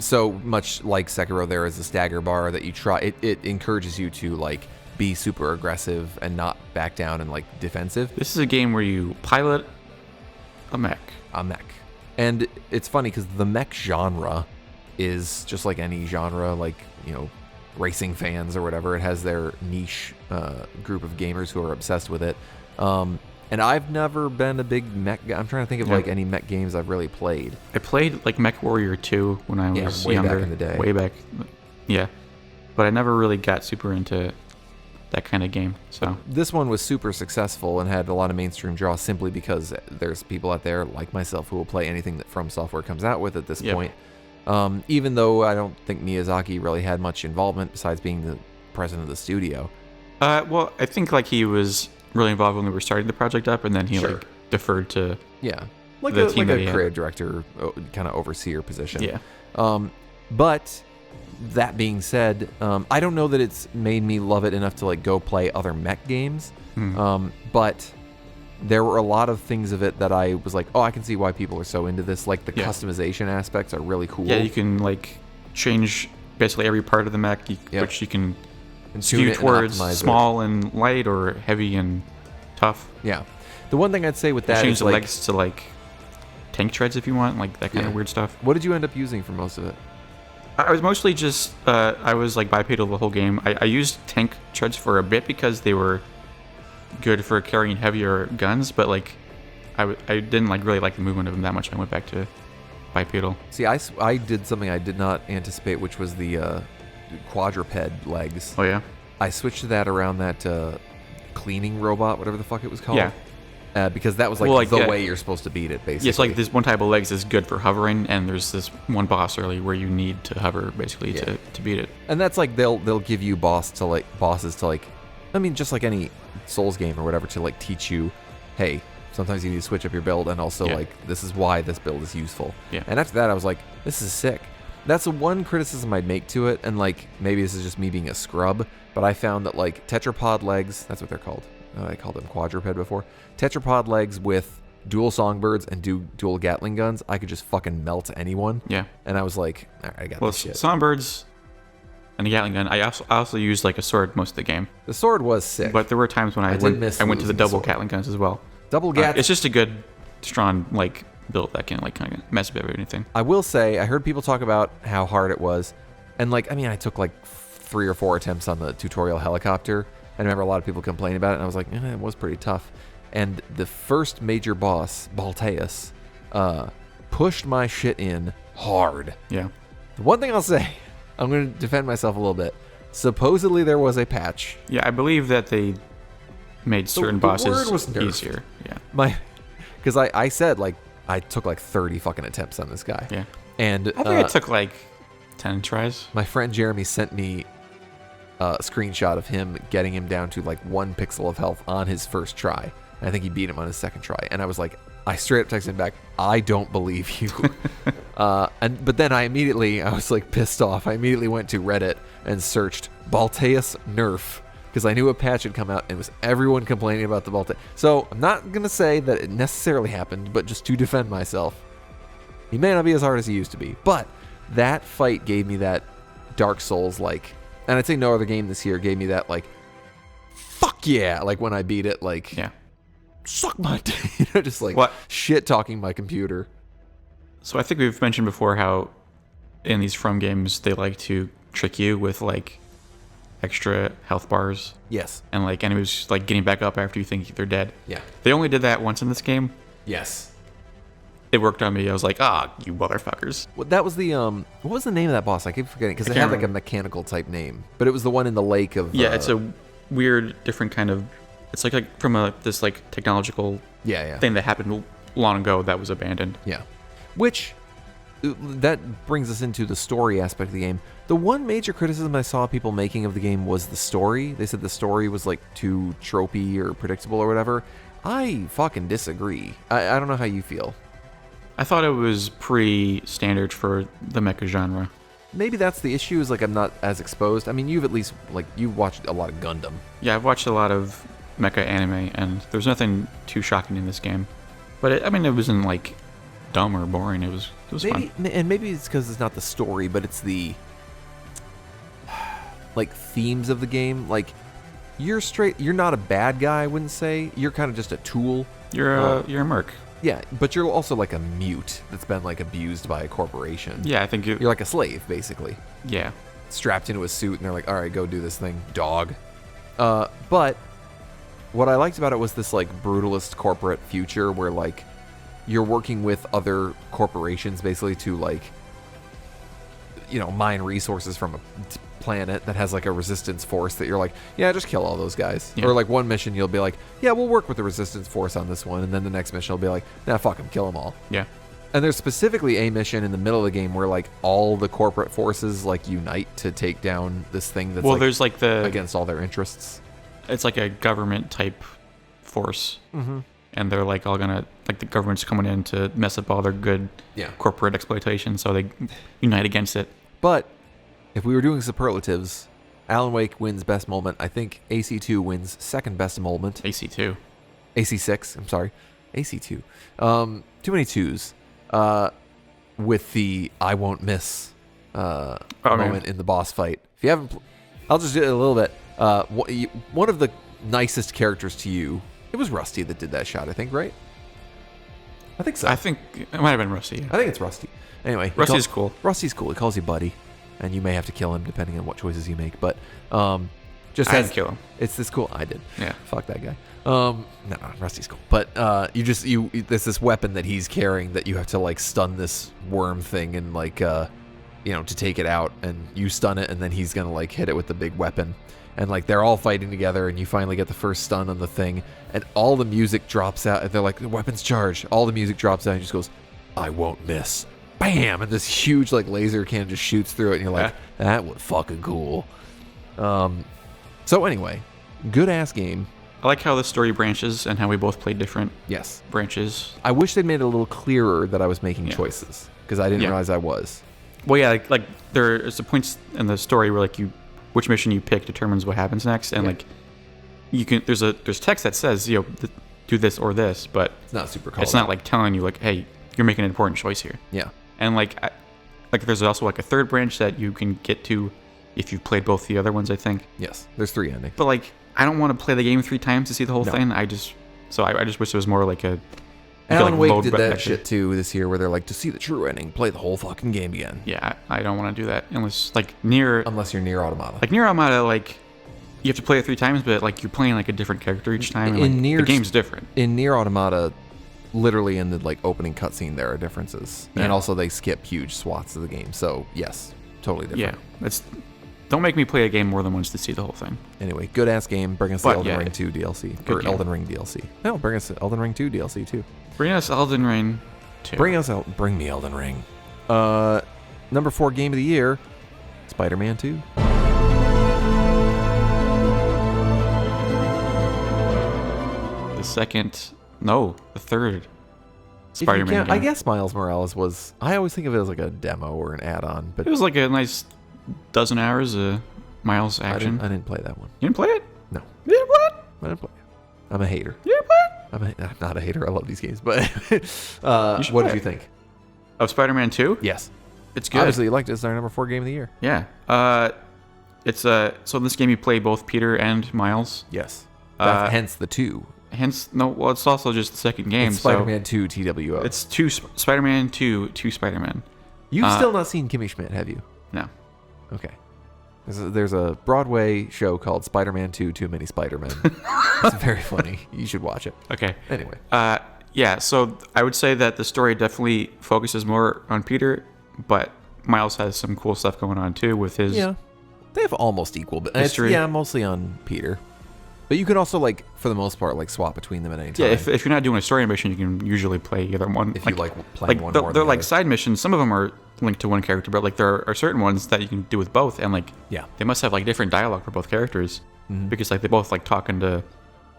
So much like Sekiro, there is a stagger bar that you try. It encourages you to like be super aggressive and not back down and like defensive. This is a game where you pilot a mech. A mech, and it's funny because the mech genre is just like any genre, like racing fans or whatever. It has their niche group of gamers who are obsessed with it. And I've never been a big mech guy. I'm trying to think of Yeah. like any mech games I've really played. I played like Mech Warrior 2 when I Yeah, was way back younger. in the day. Way back. Yeah. But I never really got super into that kind of game. So This one was super successful and had a lot of mainstream draw simply because there's people out there like myself who will play anything that From Software comes out with at this Yep. point. Even though I don't think Miyazaki really had much involvement besides being the president of the studio. well, I think like he was really involved when we were starting the project up, and then he Sure. like deferred to Yeah. Like The a, team like that he a had. creative director kind of overseer position. yeah. But that being said, I don't know that it's made me love it enough to like go play other mech games. But there were a lot of things of it that I was like, oh, I can see why people are so into this. Like the Yeah. customization aspects are really cool. Yeah, you can like change basically every part of the mech, Yep. which you can And tune skew it and towards optimize it. small and light or heavy and tough. Yeah. The one thing I'd say with You that change is the like, legs to like tank treads if you want, like that kind Yeah. of weird stuff. what did you end up using for most of it? I was mostly just I was like bipedal the whole game. I used tank treads for a bit because they were good for carrying heavier guns, but like I didn't like really like the movement of them that much. I went back to bipedal. See, I did something I did not anticipate, which was the quadruped legs. Oh yeah, I switched to that around that cleaning robot, whatever the fuck it was called. Yeah. Because that was like, Well, like, the yeah. way you're supposed to beat it, basically. yeah. It's like this one type of legs is good for hovering, and there's this one boss early where you need to hover basically Yeah. to beat it. And that's like they'll give you bosses to like, I mean, just like any Souls game or whatever, to like teach you, hey, sometimes you need to switch up your build, and also Yeah. like this is why this build is useful. Yeah. And after that, I was like, this is sick. That's the one criticism I'd make to it, and like maybe this is just me being a scrub, but I found that like tetrapod legs, that's what they're called. I called them quadruped before. Tetrapod legs with dual songbirds and dual Gatling guns, I could just fucking melt anyone. Yeah. And I was like, all right, I got Well, this shit. songbirds and a Gatling gun. I also used like a sword most of the game, The sword was sick. but there were times when I did went miss to the losing the double sword. Gatling guns as well. Double Gat. It's just a good, strong like build that can like kind of mess up anything. I will say, I heard people talk about how hard it was. And like, I mean, I took like 3 or 4 attempts on the tutorial helicopter. And I remember a lot of people complaining about it. And I was like, it was pretty tough. And the first major boss, Balteus, pushed my shit in hard. Yeah. The one thing I'll say, I'm going to defend myself a little bit. Supposedly there was a patch. Yeah, I believe that they made certain the bosses word was nerfed. easier. Yeah. Because I said, like, I took like 30 fucking attempts on this guy. Yeah. And I think I took like 10 tries. my friend Jeremy sent me a screenshot of him getting him down to like 1 pixel of health on his first try. And I think he beat him on his second try. And I was like, I straight up texted him back, I don't believe you. But then I was like pissed off. I immediately went to Reddit and searched Balteus nerf because I knew a patch had come out and it was everyone complaining about the Balteus. So I'm not going to say that it necessarily happened, but just to defend myself, he may not be as hard as he used to be. But that fight gave me that Dark Souls like, and I'd say no other game this year gave me that like, fuck yeah, like when I beat it, like, Yeah. suck my dick, just like What? shit talking my computer. So I think we've mentioned before how in these From games they like to trick you with like extra health bars Yes. and like enemies like getting back up after you think they're dead. Yeah. They only did that once in this game. Yes. It worked on me. I was like, you motherfuckers. Well, that was the what was the name of that boss? I keep forgetting because it can't had like a remember. mechanical type name, but it was the one in the lake of. Yeah, it's a weird, different kind of. It's like from this like technological yeah. thing that happened long ago that was abandoned. Yeah. Which that brings us into the story aspect of the game. The one major criticism I saw people making of the game was the story. They said the story was like too tropey or predictable or whatever. I fucking disagree. I don't know how you feel. I thought it was pretty standard for the mecha genre. Maybe that's the issue, is like I'm not as exposed. I mean, you've at least like you've watched a lot of Gundam. Yeah, I've watched a lot of mecha anime, and there's nothing too shocking in this game. But it wasn't like dumb or boring. It was fun. And maybe it's because it's not the story, but it's the like themes of the game. Like you're not a bad guy, I wouldn't say. You're kind of just a tool. You're a merc. Yeah, but you're also like a mute that's been like abused by a corporation. Yeah, I think You're like a slave, basically. yeah. Strapped into a suit, and they're like, all right, go do this thing, dog. But what I liked about it was this like brutalist corporate future where like you're working with other corporations basically to like, mine resources from a planet that has like a resistance force that you're like, yeah, just kill all those guys. Yeah. Or like one mission you'll be like, yeah, we'll work with the resistance force on this one, and then the next mission will be like, nah, fuck them, kill them all. Yeah. And there's specifically a mission in the middle of the game where like all the corporate forces like unite to take down this thing that's Well, there's like the against all their interests. it's like a government type force, and they're like all gonna like the government's coming in to mess up all their good Yeah. corporate exploitation, so they unite against it. But if we were doing superlatives, Alan Wake wins best moment. I think AC2 wins second best moment. AC2. AC6, I'm sorry. AC2. Too many twos. With the I won't miss moment in the boss fight. If you haven't, I'll just do it a little bit. One of the nicest characters to you It was Rusty that did that shot, I think, right? I think so. I think it might have been Rusty. I think it's Rusty. Anyway, Rusty's cool. Rusty's cool. He calls you buddy, and you may have to kill him depending on what choices you make. But just I as didn't kill him. it's this cool. I did. Yeah. Fuck that guy. No, Rusty's cool. But there's this weapon that he's carrying that you have to like stun this worm thing and like to take it out, and you stun it, and then he's gonna like hit it with the big weapon. And like they're all fighting together, and you finally get the first stun on the thing, and all the music drops out, and they're like, the weapon's charged. All the music drops out, and he just goes, I won't miss. Bam! And this huge like laser cannon just shoots through it, and you're like, that was fucking cool. So anyway, good ass game. I like how the story branches and how we both played different Yes. branches. I wish they'd made it a little clearer that I was making choices, because I didn't realize I was. Well, yeah, like there's the points in the story where like which mission you pick determines what happens next, and like you can there's text that says do this or this, but It's not super called it's not out. like telling you like, hey, you're making an important choice here. Yeah. And like there's also like a third branch that you can get to if you've played both the other ones, I think. Yes. There's 3 endings. But like I don't want to play the game 3 times to see the whole No. thing. I just wish it was more like a Alan Wake load did back that there. shit too this year, where they're like, to see the true ending, play the whole fucking game again. Yeah, I don't want to do that unless like near Unless you're near Automata. like Nier Automata, like you have to play it 3 times, but like you're playing like a different character each time. And, In like, Nier- the game's different. In Nier Automata, literally in the like opening cutscene, there are differences, Yeah. and also they skip huge swaths of the game. So yes, totally different. Yeah, don't make me play a game more than once to see the whole thing. Anyway, good ass game. Bring us But, the Elden yeah, Ring 2 DLC good or game. Elden Ring DLC. No, bring us Elden Ring 2 DLC too. Bring us Elden Ring 2. Bring me Elden Ring. Number 4 game of the year, Spider-Man 2. the third If you Spider-Man count- game. I guess Miles Morales was. I always think of it as like a demo or an add-on, but It was like a nice dozen hours of Miles I action. didn't play that one. You didn't play it? No, You didn't play it? I didn't play it. I'm a hater. You didn't play it? I'm not a hater. I love these games, but should what play did you it. think? Of Spider-Man 2? Yes, It's good. obviously you liked it. It's our number 4 game of the year. Yeah. It's so in this game you play both Peter and Miles. Yes, hence the 2. Hence, no. Well, it's also just the second game. It's Spider-Man 2 TWO. It's Spider-Man 2, two Spider-Man. You've still not seen Kimmy Schmidt, have you? No. Okay. There's a Broadway show called Spider-Man 2: Too Many Spider-Men. It's very funny. You should watch it. Okay. Anyway. Yeah. So I would say that the story definitely focuses more on Peter, but Miles has some cool stuff going on too with his. Yeah. They have almost equal, but History. yeah, mostly on Peter. But you can also, like, for the most part, like, swap between them at any time. Yeah. If you're not doing a story mission, you can usually play either one. If you like playing one more than they're the like other. side missions. Some of them are linked to one character, but like there are certain ones that you can do with both, and like Yeah. they must have like different dialogue for both characters because like they both like talking to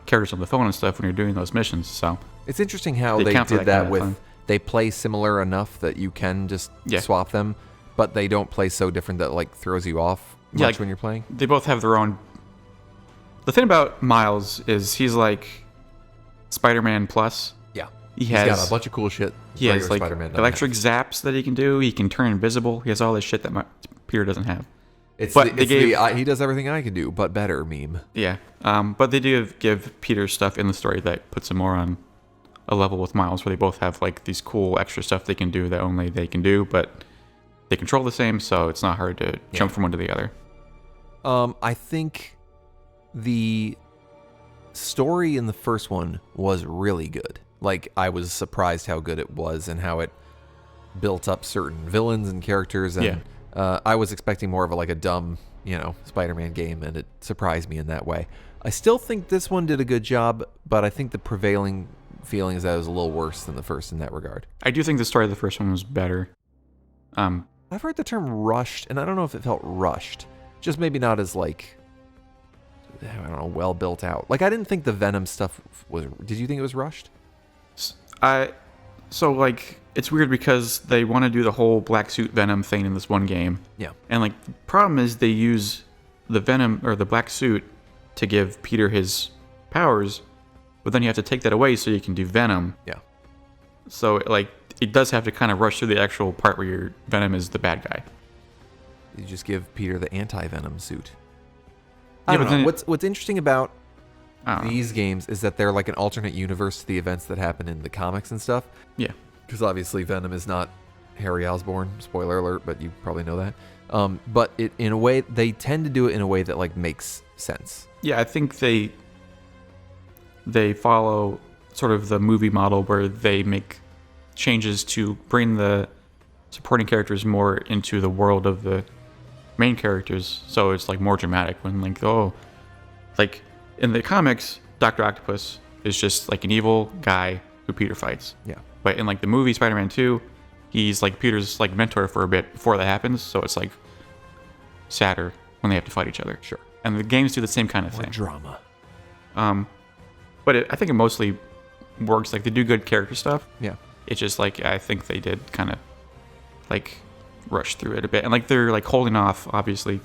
characters on the phone and stuff when you're doing those missions. So It's interesting how They they count for did that that kind of with fun. they play similar enough that you can just Yeah. swap them, but they don't play so different that like throws you off much Yeah, like- when you're playing. they both have their own. The thing about Miles is he's like Spider-Man Plus. Yeah. He He's has got a bunch of cool shit. he has regular like Spider-Man doesn't electric have. zaps that he can do. He can turn invisible. He has all this shit that Peter doesn't have. It's but the, they it's the, gave- he does everything I can do, but better meme. Yeah, but they do give Peter stuff in the story that puts him more on a level with Miles, where they both have like these cool extra stuff they can do that only they can do, but they control the same, so it's not hard to jump from one to the other. I think the story in the first one was really good. Like, I was surprised how good it was and how it built up certain villains and characters. And I was expecting more of a dumb, Spider-Man game, and it surprised me in that way. I still think this one did a good job, but I think the prevailing feeling is that it was a little worse than the first in that regard. I do think the story of the first one was better. I've heard the term rushed, and I don't know if it felt rushed. Just maybe not as, well built out. Like, I didn't think the Venom stuff was... Did you think it was rushed? It's weird because they want to do the whole black suit Venom thing in this one game. Yeah. And the problem is they use the Venom or the black suit to give Peter his powers, but then you have to take that away so you can do Venom. Yeah. So it does have to kind of rush through the actual part where your Venom is the bad guy. You just give Peter the anti-Venom suit. Yeah, I but don't know. then What's interesting about these games is that they're like an alternate universe to the events that happen in the comics and stuff. Yeah. Because obviously Venom is not Harry Osborn. Spoiler alert, but you probably know that. But it, in a way, they tend to do it in a way that like makes sense. Yeah, I think they follow sort of the movie model where they make changes to bring the supporting characters more into the world of the main characters, so it's like more dramatic when like in the comics, Dr. Octopus is just like an evil guy who Peter fights. Yeah. But in like the movie Spider-Man 2, he's like Peter's like mentor for a bit before that happens, so it's like sadder when they have to fight each other. Sure. And the games do the same kind of More thing. drama. But I think it mostly works. Like they do good character stuff. Yeah. It's just like I think they did kind of like rush through it a bit, and like they're like holding off, obviously,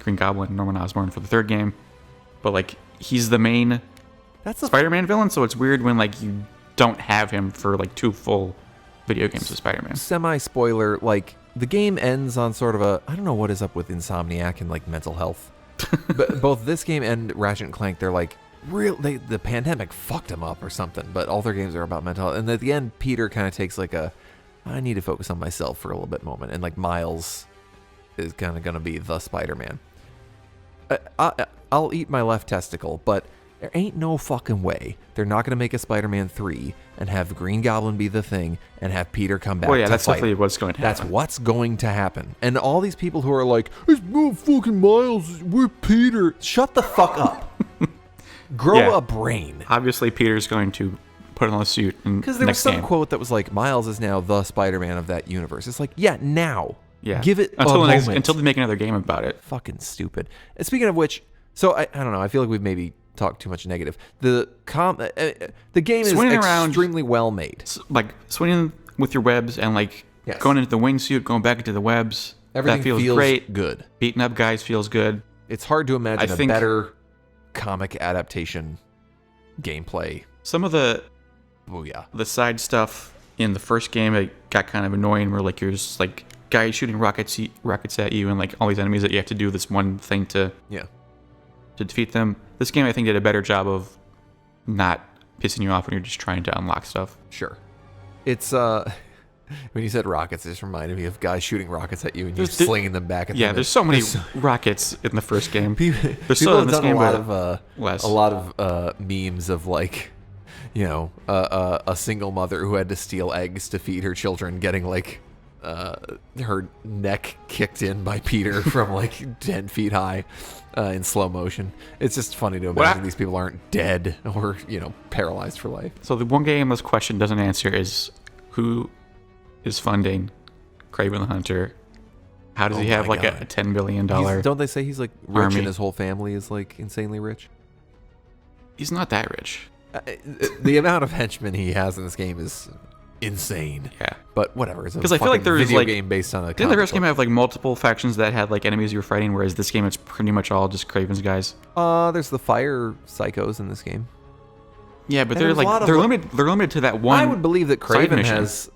Green Goblin, Norman Osborn for the third game, but like he's the main Spider-Man villain, so it's weird when like you don't have him for like 2 full video games of Spider-Man. Semi-spoiler, like the game ends on sort of a, I don't know what is up with Insomniac and like mental health, but both this game and Ratchet and Clank, they're like the pandemic fucked them up or something, but all their games are about mental health. And at the end, Peter kind of takes like I need to focus on myself for a little bit moment, and like Miles is kind of going to be the Spider-Man. I'll eat my left testicle, but there ain't no fucking way they're not going to make a Spider-Man 3 and have Green Goblin be the Thing and have Peter come back. Well, yeah, to that's fight. definitely what's going to happen. That's what's going to happen. And all these people who are like, it's no fucking Miles, we're Peter. Shut the fuck up. Grow a brain. Obviously, Peter's going to put on a suit in Because there was next some game. quote that was like, Miles is now the Spider-Man of that universe. It's like, yeah, now. Yeah. Give it until a moment. until they make another game about it. Fucking stupid. And speaking of which, so I don't know. I feel like we've maybe talked too much negative. The game is Swinging around, extremely well made. Like swinging with your webs and like Yes. going into the wingsuit, going back into the webs. Everything that feels, feels great. good. Beating up guys feels good. It's hard to imagine I a think- better comic adaptation gameplay. Some of the Booyah. the side stuff in the first game, it got kind of annoying where like you're just like guys shooting rockets at you and like all these enemies that you have to do this one thing to Yeah. defeat them. This game I think did a better job of not pissing you off when you're just trying to unlock stuff. Sure. It's when you said rockets, it just reminded me of guys shooting rockets at you and you There's- slinging them back at them. Yeah, there's so many rockets in the first game. There's so in have this done game, a lot of memes of like, you know, a single mother who had to steal eggs to feed her children, getting like her neck kicked in by Peter from like 10 feet high in slow motion. It's just funny to imagine these people aren't dead or, you know, paralyzed for life. So the one game this question doesn't answer is who is funding Kraven the Hunter? How does he have my like God. a $10 billion? Don't they say he's like rich army. and his whole family is like insanely rich? He's not that rich. The amount of henchmen he has in this game is insane. Yeah. But whatever. It's a 'Cause I feel like fucking there's, video like- game based on a Didn't the first comic game have like multiple factions that had like enemies you were fighting, whereas this game it's pretty much all just Kraven's guys? book. There's the fire psychos in this game. Yeah, but And they're there's a lot like of, they're like- limited. They're limited to that one. I would believe that side Kraven mission. has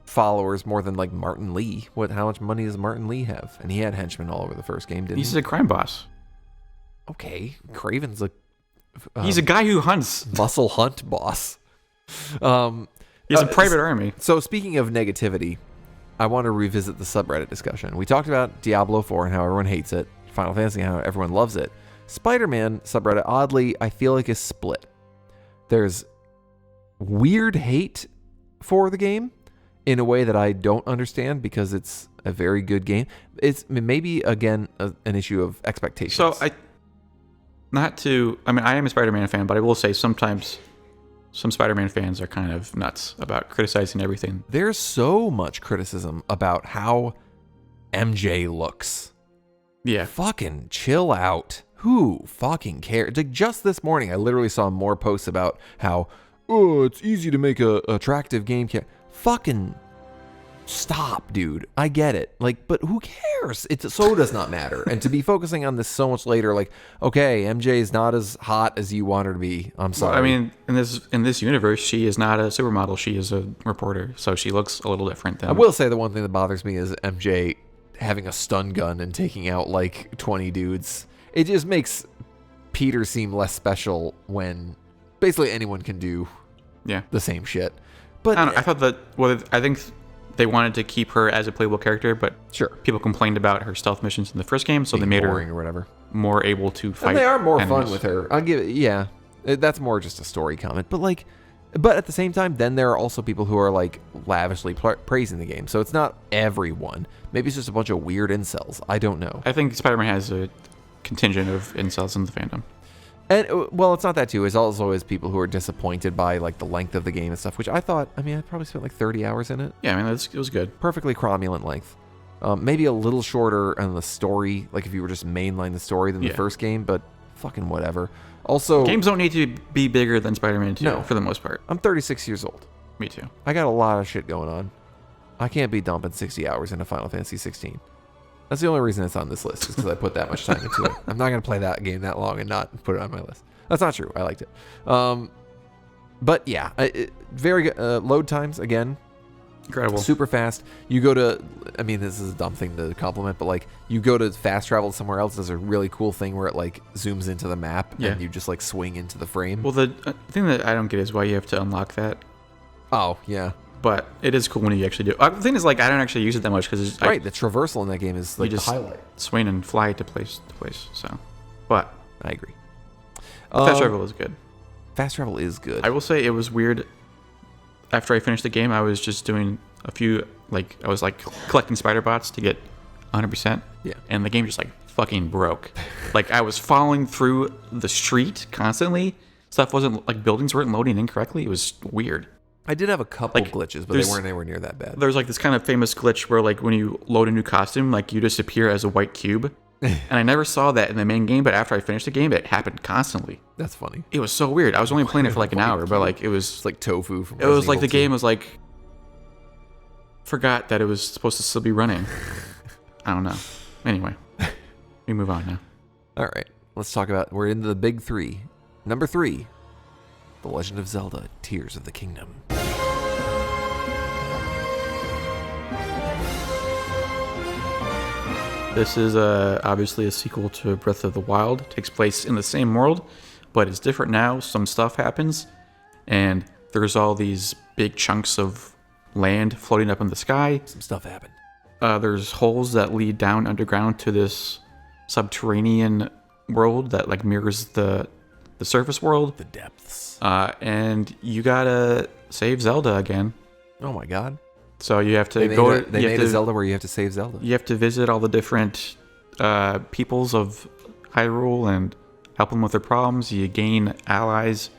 followers more than like Martin Lee. How much money does Martin Lee have? And he had henchmen all over the first game, didn't He's he? a crime boss. Okay, Kraven's a He's a guy who hunts. muscle hunt boss. He's a private army. So speaking of negativity, I want to revisit the subreddit discussion. We talked about Diablo 4 and how everyone hates it, Final Fantasy and how everyone loves it. Spider-Man subreddit, oddly, I feel like is split. There's weird hate for the game in a way that I don't understand because it's a very good game. It's maybe, again, an issue of expectations. So I am a Spider-Man fan, but I will say sometimes some Spider-Man fans are kind of nuts about criticizing everything. There's so much criticism about how MJ looks. Yeah. Fucking chill out. Who fucking cares? Like just this morning, I literally saw more posts about how, it's easy to make a attractive game. Fucking stop, dude. I get it. Like, but who cares? It so does not matter. And to be focusing on this so much later, like, okay, MJ is not as hot as you want her to be. I'm sorry. Well, I mean, in this universe, she is not a supermodel. She is a reporter, so she looks a little different than. I will say the one thing that bothers me is MJ having a stun gun and taking out like 20 dudes. It just makes Peter seem less special when basically anyone can do Yeah. the same shit. But I don't know, I thought that, well, I think they wanted to keep her as a playable character, but sure, people complained about her stealth missions in the first game, so they being made boring her or whatever. more able to fight. And they are more enemies. fun with her. I'll give it, yeah. That's more just a story comment. But at the same time, then there are also people who are like lavishly praising the game. So it's not everyone. Maybe it's just a bunch of weird incels. I don't know. I think Spider-Man has a contingent of incels in the fandom. And well, it's not that too. It's also is people who are disappointed by like the length of the game and stuff, which I thought. I mean, I probably spent like 30 hours in it. Yeah, I mean, it was good. Perfectly cromulent length. Maybe a little shorter on the story, like if you were just mainline the story than the first game, but fucking whatever. Also, Games don't need to be bigger than Spider-Man 2 No. for the most part. I'm 36 years old. Me too. I got a lot of shit going on. I can't be dumping 60 hours into Final Fantasy 16. That's the only reason it's on this list, is because I put that much time into it. I'm not going to play that game that long and not put it on my list. That's not true. I liked it. But yeah, very good. Load times, again, Incredible. super fast. You go to, I mean, this is a dumb thing to compliment, but like you go to fast travel somewhere else, there's a really cool thing where it like zooms into the map and you just like swing into the frame. Well, the thing that I don't get is why you have to unlock that. Oh, yeah. But it is cool when you actually do. The thing is, like, I don't actually use it that much because Right, the traversal in that game is like you just the highlight. swing and fly to place to place. So, but I agree. fast travel is good. Fast travel is good. I will say it was weird. After I finished the game, I was just doing a few, like, I was like collecting spider bots to get 100%. Yeah. And the game just like fucking broke. Like, I was falling through the street constantly. Stuff wasn't, like, buildings weren't loading incorrectly. It was weird. I did have a couple Like, glitches, but they there's- weren't anywhere near that bad. There's like this kind of famous glitch where, like, when you load a new costume, like, you disappear as a white cube. And I never saw that in the main game, but after I finished the game, it happened constantly. That's funny. It was so weird. I was only playing it for like an hour, but like it was It's like tofu from it was Resident like the Evil 2. game was like forgot that it was supposed to still be running. I don't know. Anyway, we move on now. All right, let's talk about, we're into the big three. Number 3, The Legend of Zelda, Tears of the Kingdom. This is obviously a sequel to Breath of the Wild. It takes place in the same world, but it's different now. Some stuff happens, and there's all these big chunks of land floating up in the sky. Some stuff happened. There's holes that lead down underground to this subterranean world that like mirrors the surface world. The depths. And you gotta save Zelda again. Oh my god. So you have to They go. made, you have a to- Zelda where you have to save Zelda. You have to visit all the different peoples of Hyrule and help them with their problems. You gain allies.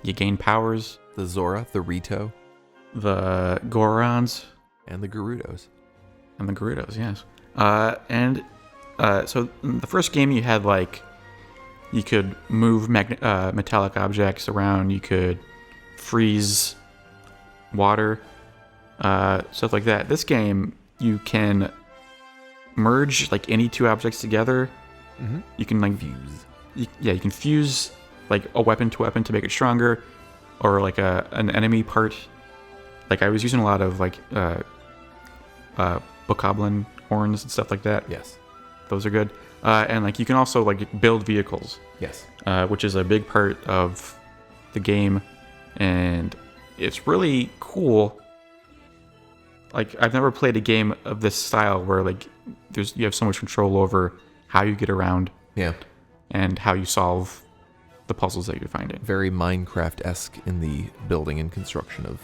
You gain powers. The Zora, the Rito, The Gorons and the Gerudos. and the Gerudos, yes. So in the first game, you had like you could move metallic objects around. You could freeze water, stuff like that. This game, you can merge like any two objects together. Mm-hmm. You can like Fuse. you can fuse like a weapon to weapon to make it stronger, or like an enemy part. Like I was using a lot of like bokoblin horns and stuff like that. Yes. Those are good. And like you can also like build vehicles, Yes. which is a big part of the game, and it's really cool. Like I've never played a game of this style where like you have so much control over how you get around Yeah. and how you solve the puzzles that you're finding. Very Minecraft-esque in the building and construction of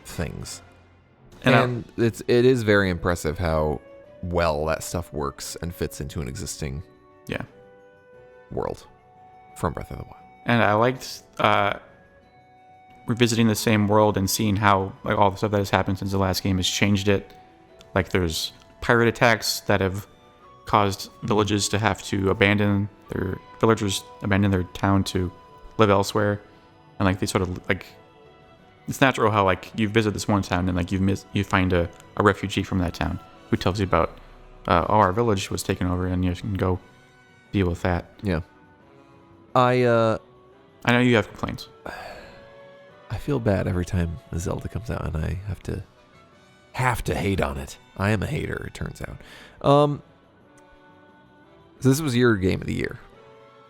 things. And And it is very impressive how well that stuff works and fits into an existing Yeah. world from Breath of the Wild. And I liked revisiting the same world and seeing how like all the stuff that has happened since the last game has changed it. Like there's pirate attacks that have caused villages to have to abandon their villagers, abandon their town to live elsewhere, and like they sort of like it's natural how like you visit this one town and like you find a refugee from that town who tells you about our village was taken over and you can go deal with that. Yeah. I I know you have complaints. feel bad every time a Zelda comes out and I have to hate on it. I am a hater, it turns out. So this was your game of the year.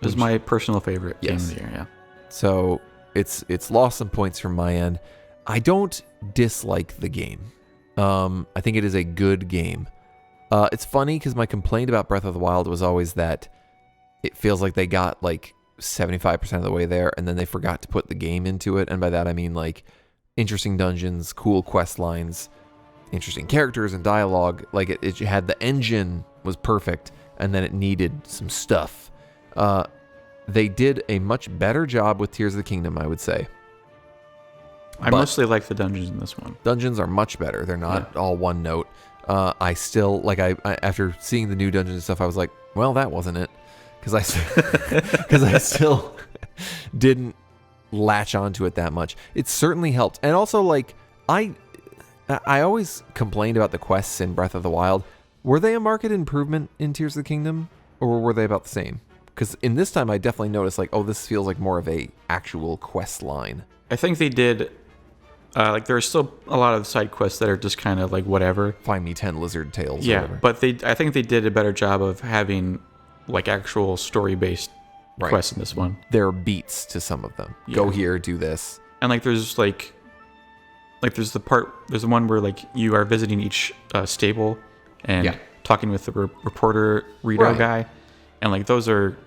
is my personal favorite game Yes. of the year. Yeah. So it's lost some points from my end. I don't dislike the game. I think it is a good game. It's funny because my complaint about Breath of the Wild was always that it feels like they got like 75% of the way there and then they forgot to put the game into it. And by that I mean like interesting dungeons, cool quest lines, interesting characters and dialogue. Like it had the engine was perfect and then it needed some stuff. They did a much better job with Tears of the Kingdom, I would say. I mostly like the dungeons in this one. Dungeons are much better. They're not all one note. I still like I after seeing the new dungeons and stuff, I was like, well, that wasn't it, because I still didn't latch onto it that much. It certainly helped, and also like I always complained about the quests in Breath of the Wild. Were they a market improvement in Tears of the Kingdom, or were they about the same? Because in this time, I definitely noticed like, oh, this feels like more of a actual quest line. I think they did. Like there are still a lot of side quests that are just kind of like whatever. Find me 10 lizard tails. Yeah, or whatever. but I think they did a better job of having like actual story-based Right. quests in this one. There are beats to some of them. Go Yeah. here, do this. And like there's there's the one where like you are visiting each stable and Yeah. talking with the reporter Rito Right. guy, and like those are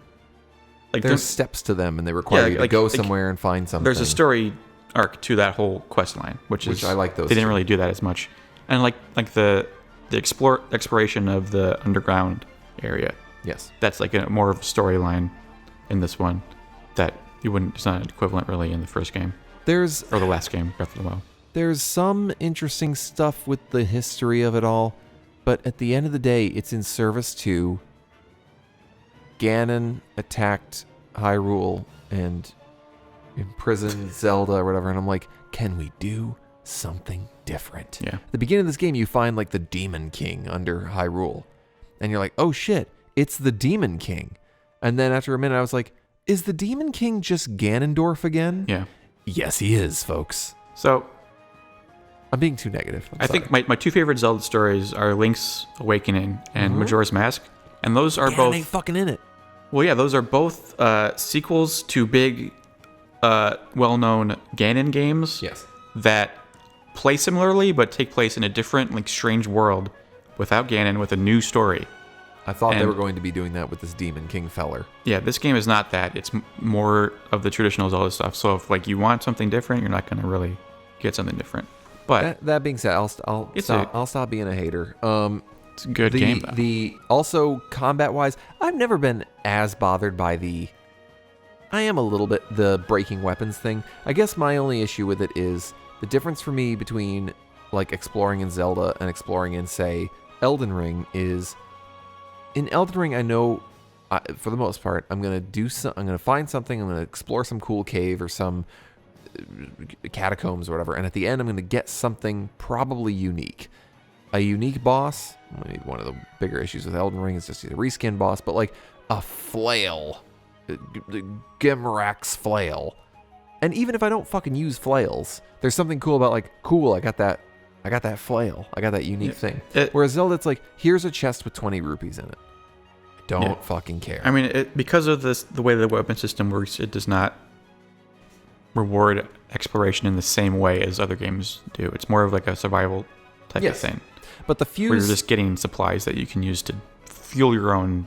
like There's steps to them, and they require you to go somewhere and find something. there's a story arc to that whole quest line, which I like those They didn't too. really do that as much, and like the exploration of the underground area. Yes. That's like a more of a storyline in this one that you wouldn't. It's not equivalent really in the first game There's or the last game, Breath of the Wild. There's some interesting stuff with the history of it all, but at the end of the day, it's in service to Ganon attacked Hyrule and imprisoned Zelda or whatever, and I'm like, can we do something different? Yeah. At the beginning of this game, you find like the Demon King under Hyrule, and you're like, oh shit, it's the Demon King. And then after a minute, I was like, is the Demon King just Ganondorf again? Yeah. Yes, he is, folks. So I'm being too negative. I think my two favorite Zelda stories are Link's Awakening and Majora's Mask, and those are Ganon ain't both. fucking in it. Well, yeah, those are both sequels to big, well-known Ganon games. Yes. That play similarly but take place in a different, like, strange world without Ganon, with a new story. I thought they And- were going to be doing that with this Demon King feller. Yeah, this game is not that. It's more of the traditional Zelda stuff. So if like you want something different, you're not going to really get something different. But That being said, I'll It's stop being a hater. it's a good game, though. The also combat wise, I've never been as bothered by I am a little bit the breaking weapons thing. I guess my only issue with it is the difference for me between like exploring in Zelda and exploring in say Elden Ring is in Elden Ring I know for the most part I'm gonna find something, I'm gonna explore some cool cave or some catacombs or whatever, and at the end I'm gonna get something probably unique. A unique boss. Maybe one of the bigger issues with Elden Ring is just a reskin boss, but like a flail, Gimrax flail. And even if I don't fucking use flails, there's something cool about like, cool, I got that flail, I got that unique thing. Whereas Zelda, it's like, here's a chest with 20 rupees in it. Don't fucking care. I mean, because of the way the weapon system works, it does not reward exploration in the same way as other games do. It's more of like a survival type of thing, But the where you're fuse, just getting supplies that you can use to fuel your own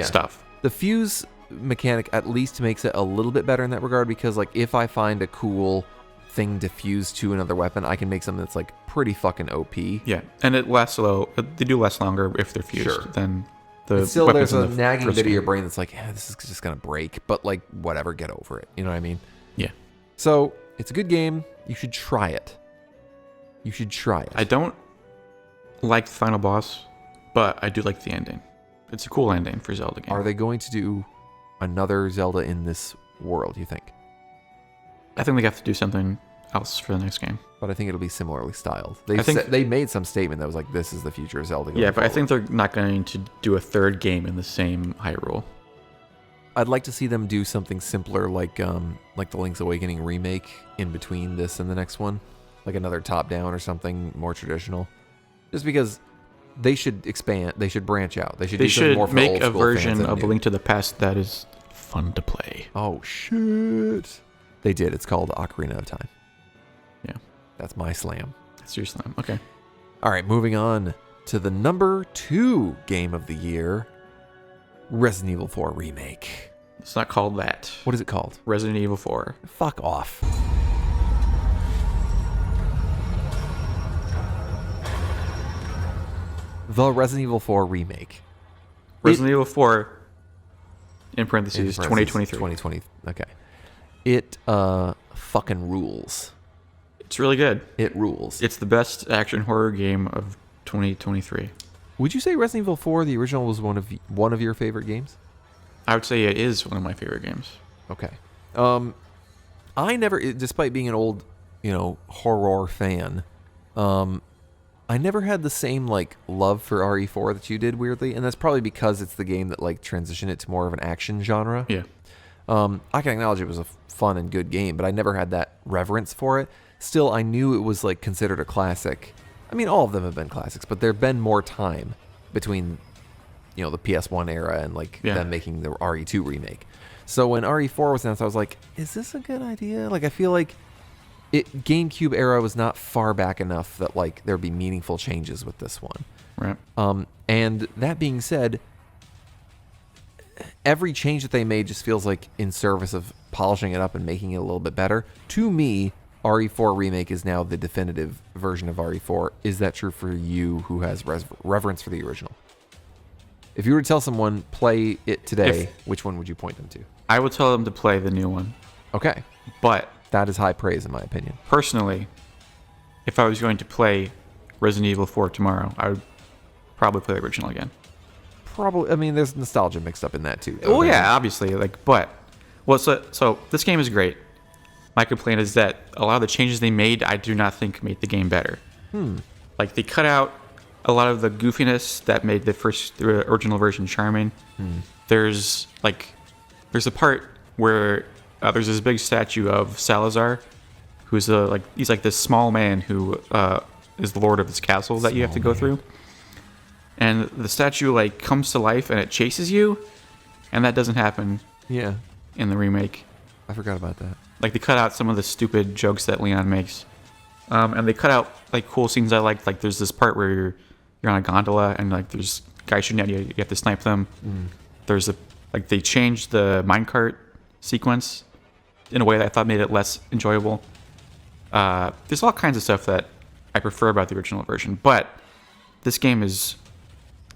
stuff. the fuse mechanic at least makes it a little bit better in that regard, because like if I find a cool thing to fuse to another weapon, I can make something that's like pretty fucking OP. Yeah, and it lasts they do last longer if they're fused Sure. than the Still, weapons there's in a the nagging first bit of your game. brain that's like, this is just gonna break, but like whatever, get over it. You know what I mean? Yeah. So it's a good game. You should try it. You should try it. I don't like the final boss, but I do like the ending. It's a cool ending for a Zelda game. Are they going to do another Zelda in this world, you think? I think they have to do something else for the next game. But I think it'll be similarly styled. They made some statement that was like, this is the future of Zelda. Yeah, but I forward. think they're not going to do a third game in the same Hyrule. I'd like to see them do something simpler, like the Link's Awakening remake in between this and the next one, like another top-down or something more traditional. Just because they should expand, they should branch out, they should do something more for make old a school version fans than of A new. Link to the Past that is fun to play. Oh shit! They did. It's called Ocarina of Time. Yeah. That's my slam. That's your slam. Okay. All right, moving on to the number 2 game of the year, Resident Evil 4 Remake. It's not called that. What is it called? Resident Evil 4. Fuck off. The Resident Evil 4 Remake. Resident Evil 4, in parentheses, 2023. 2020. Okay. It fucking rules. It's really good. It rules. It's the best action horror game of 2023. Would you say Resident Evil 4, the original, was one of your favorite games? I would say it is one of my favorite games. Okay. I never, despite being an old, horror fan, I never had the same love for RE4 that you did, weirdly, and that's probably because it's the game that transitioned it to more of an action genre. Yeah. I can acknowledge it was a fun and good game, but I never had that reverence for it. Still, I knew it was considered a classic. I mean, all of them have been classics, but there've been more time between, the PS1 era and them making the RE2 remake. So when RE4 was announced, I was like, is this a good idea? I feel like GameCube era was not far back enough that there'd be meaningful changes with this one. Right. And that being said, every change that they made just feels like in service of polishing it up and making it a little bit better. To me, RE4 Remake is now the definitive version of RE4. Is that true for you, who has reverence for the original? If you were to tell someone play it today, which one would you point them to? I would tell them to play the new one. Okay. But that is high praise in my opinion. Personally, if I was going to play Resident Evil 4 tomorrow, I would probably play the original again. Probably. I mean, there's nostalgia mixed up in that too. Oh yeah, obviously. So this game is great. My complaint is that a lot of the changes they made, I do not think made the game better. They cut out a lot of the goofiness that made the original version charming. There's a part where there's this big statue of Salazar, who's he's this small man who is the lord of this castle that you have to go through. And the statue comes to life and it chases you, and that doesn't happen. Yeah. In the remake. I forgot about that. They cut out some of the stupid jokes that Leon makes, and they cut out cool scenes I liked. There's this part where you're on a gondola and there's guys shooting at you. You have to snipe them. There's they changed the minecart sequence in a way that I thought made it less enjoyable. There's all kinds of stuff that I prefer about the original version, but this game is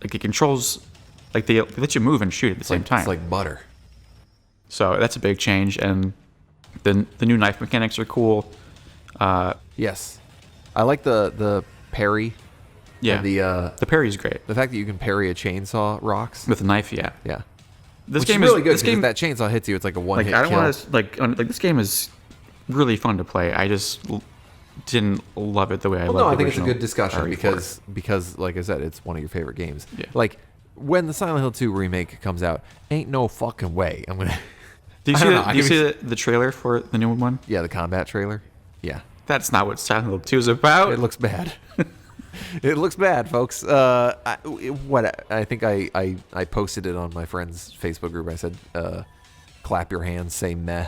it controls they let you move and shoot at the same time. It's like butter. So that's a big change, and the new knife mechanics are cool. Yes, I like the parry. Yeah, the parry is great. The fact that you can parry a chainsaw rocks with a knife. Yeah. This game is really good. This game, if that chainsaw hits you, it's like a one-hit kill. I don't want to this game is really fun to play. I just didn't love it the way I loved it. No, I think it's a good discussion because, like I said, it's one of your favorite games. Yeah. When the Silent Hill 2 remake comes out, ain't no fucking way I'm gonna. Do you see the trailer for the new one? Yeah, the combat trailer. Yeah. That's not what Silent Hill 2 is about. It looks bad. It looks bad, folks. I think I posted it on my friend's Facebook group. I said, clap your hands, say meh.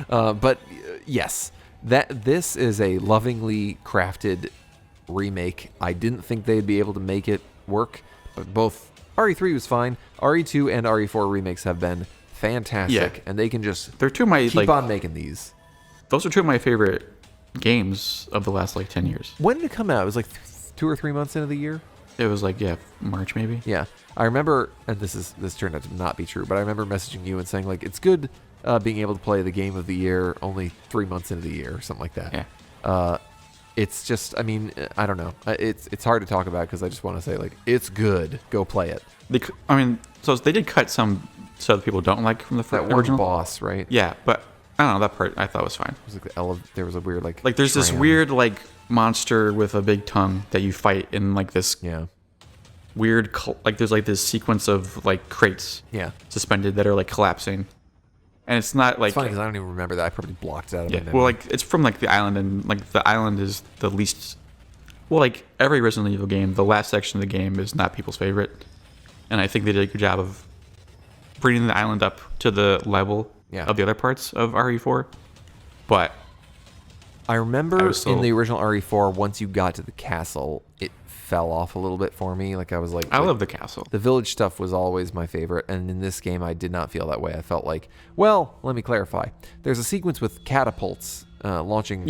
But yes, this is a lovingly crafted remake. I didn't think they'd be able to make it work, but both RE3 was fine. RE2 and RE4 remakes have been fantastic, and they can just they're two of my keep on making these. Those are two of my favorite games of the last 10 years. When did it come out? It was 2 or 3 months into the year. It was March maybe. Yeah, I remember, and this turned out to not be true, but I remember messaging you and saying it's good being able to play the game of the year only 3 months into the year or something like that. Yeah. It's just, I mean, I don't know. It's hard to talk about because I just want to say it's good. Go play it. So they did cut some stuff that people don't like from the original boss, right? Yeah, but I don't know, that part I thought was fine. It was there was a weird there's this weird monster with a big tongue that you fight in this weird there's this sequence of crates suspended that are collapsing. And it's not it's funny because I don't even remember that. I probably blocked it out of my memory. Well, it's from the island, and the island is the least. Well, every Resident Evil game, the last section of the game is not people's favorite, and I think they did a good job of bringing the island up to the level Yeah. of the other parts of RE4. But I remember I was still- in the original RE4, once you got to the castle, it fell off a little bit for me. Like I was like, I love the castle. the village stuff was always my favorite, and in this game, I did not feel that way. I felt like, well, let me clarify. There's a sequence with catapults launching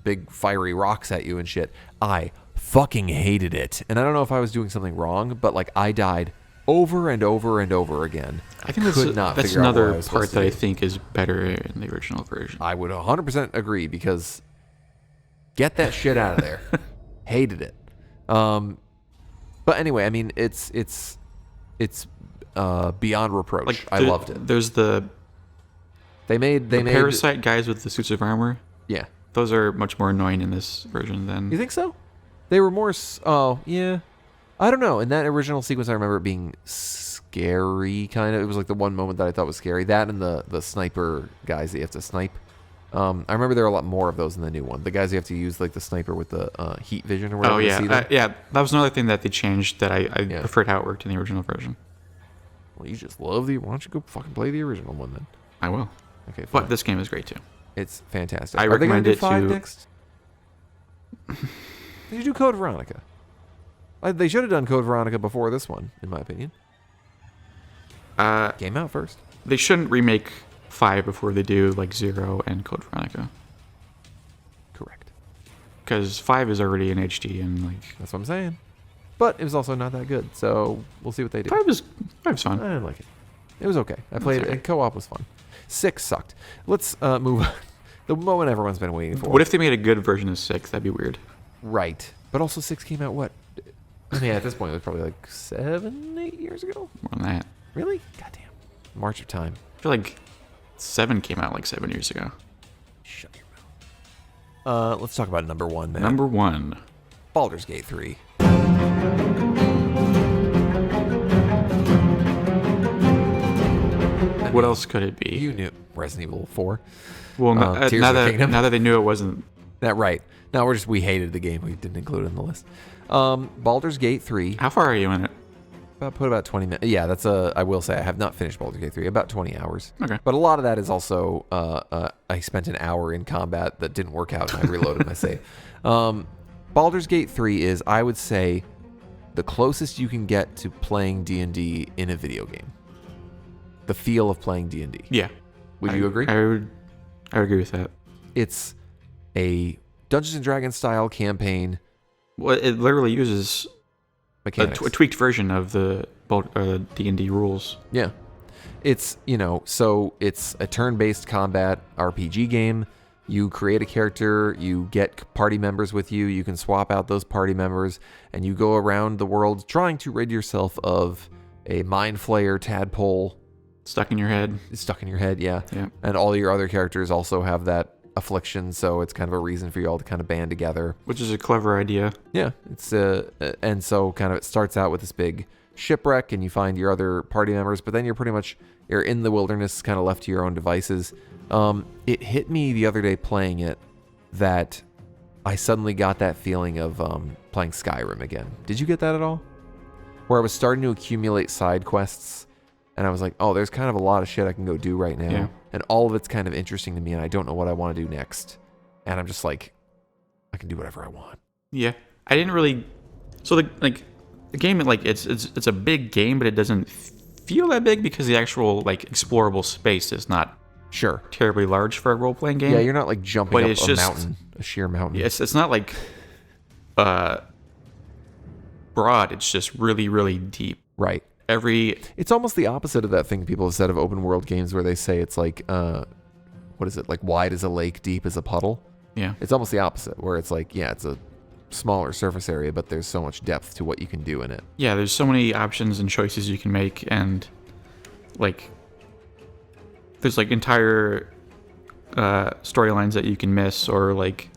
big fiery rocks at you and shit. I fucking hated it, and I don't know if I was doing something wrong, but like I died over and over and over again. I think could not that's figure out what I another was part supposed to that I do. think is better in the original version. I would 100% agree because get that shit out of there. Hated it. But anyway, I mean, it's beyond reproach. Like I loved it. There's the They made parasite guys with the suits of armor. Yeah. Those are much more annoying in this version than. You think so? They were more. Oh yeah. I don't know. In that original sequence, I remember it being scary. Kind of. It was like the one moment that I thought was scary. That and the sniper guys that you have to snipe. I remember there are a lot more of those in the new one. The guys you have to use like the sniper with the heat vision or whatever. Oh to see them. yeah. That was another thing that they changed that I Yeah. preferred how it worked in the original version. Well, you just love the. Why don't you go fucking play the original one then? I will. Okay, fine. But this game is great too. It's fantastic. I Are they gonna recommend do it 5 to- next? They should do Code Veronica. They should have done Code Veronica before this one, in my opinion. Came out first. They shouldn't remake 5 before they do like 0 and Code Veronica, Correct. because 5 is already in HD and like That's what I'm saying. But it was also not that good, so we'll see what they do. 5's I fun. didn't like it. It was okay. I played it, okay. and co-op was fun. 6 sucked. Let's move on. The moment everyone's been waiting for. What if they made a good version of 6? That'd be weird. Right. But also 6 came out, what? I mean, at this point, it was probably like 7, 8 years ago. More than that. Really? Goddamn. March of time. I feel like 7 came out like 7 years ago. Shut your mouth. Let's talk about number 1 then. Number 1. Baldur's Gate 3. What else could it be? You knew Resident Evil 4. Well, Tears now of the that Kingdom. now that they knew it wasn't. That right. No, we hated the game. We didn't include it in the list. Baldur's Gate 3. How far are you in it? Put about 20 minutes. Yeah, I will say I have not finished Baldur's Gate 3. About 20 hours. Okay. But a lot of that is also I spent an hour in combat that didn't work out and I reloaded my save. Baldur's Gate 3 is, I would say, the closest you can get to playing D&D in a video game. The feel of playing D&D. Yeah. Would you agree? I would agree with that. It's a Dungeons and Dragons style campaign Well, it literally uses mechanics. a tweaked version of the D&D rules. Yeah. It's, so it's a turn-based combat RPG game. You create a character, you get party members with you, you can swap out those party members, and you go around the world trying to rid yourself of a mind flayer tadpole Stuck in your head. stuck in your head, yeah. Yeah. And all your other characters also have that affliction, so it's kind of a reason for you all to kind of band together. Which is a clever idea. Yeah, it's and so kind of it starts out with this big shipwreck, and you find your other party members, but then you're in the wilderness, kind of left to your own devices. It hit me the other day playing it that I suddenly got that feeling of playing Skyrim again. Did you get that at all? Where I was starting to accumulate side quests, and I was like, oh, there's kind of a lot of shit I can go do right now, Yeah. and all of it's kind of interesting to me, and I don't know what I want to do next, and I'm just like, I can do whatever I want. Yeah. I didn't really. So the game, like it's a big game, but it doesn't feel that big because the actual like explorable space is not Sure. terribly large for a role playing game. Yeah, you're not like jumping But up it's a just- mountain, a sheer mountain. It's not like broad. It's just really, really deep. Right. It's almost the opposite of that thing people have said of open world games where they say it's like, what is it? Like wide as a lake, deep as a puddle. Yeah. It's almost the opposite where it's like, yeah, it's a smaller surface area, but there's so much depth to what you can do in it. Yeah, there's so many options and choices you can make, and like there's like entire storylines that you can miss or like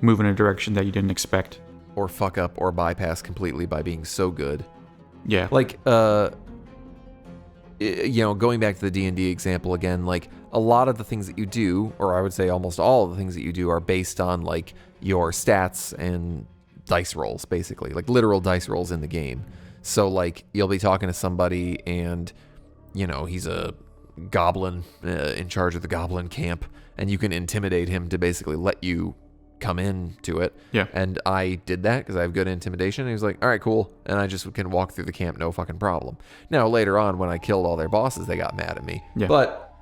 move in a direction that you didn't expect. Or fuck up or bypass completely by being so good. Yeah. Like, going back to the D&D example again, like a lot of the things that you do, or I would say almost all of the things that you do are based on like your stats and dice rolls, basically, like literal dice rolls in the game. So like you'll be talking to somebody and he's a goblin in charge of the goblin camp, and you can intimidate him to basically let you come in to it. Yeah. And I did that because I have good intimidation. And he was like, all right, cool. And I just can walk through the camp, no fucking problem. Now, later on, when I killed all their bosses, they got mad at me. Yeah. But,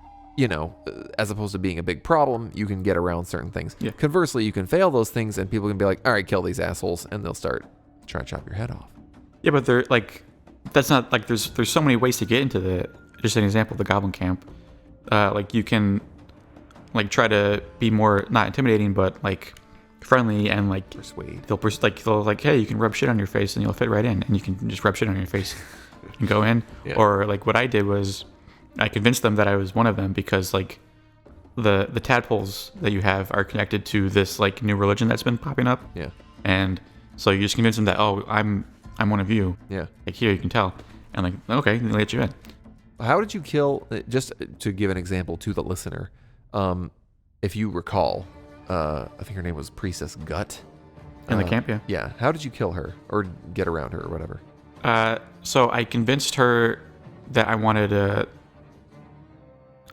as opposed to being a big problem, you can get around certain things. Yeah. Conversely, you can fail those things and people can be like, all right, kill these assholes. And they'll start trying to chop your head off. Yeah, but they're like, that's not like there's so many ways to get into just an example of the goblin camp. Like you can like try to be more not intimidating, but like friendly and like Persuade. they'll like, hey, you can rub shit on your face and you'll fit right in, and you can just rub shit on your face and go in. Yeah. Or like what I did was I convinced them that I was one of them because like the tadpoles that you have are connected to this like new religion that's been popping up. Yeah. And so you just convince them that, oh, I'm one of you. Yeah. Like here you can tell. And like, okay, they let you in. How did you kill, just to give an example to the listener, if you recall, I think her name was Priestess Gut. In the camp, yeah. Yeah. How did you kill her or get around her or whatever? So I convinced her that I wanted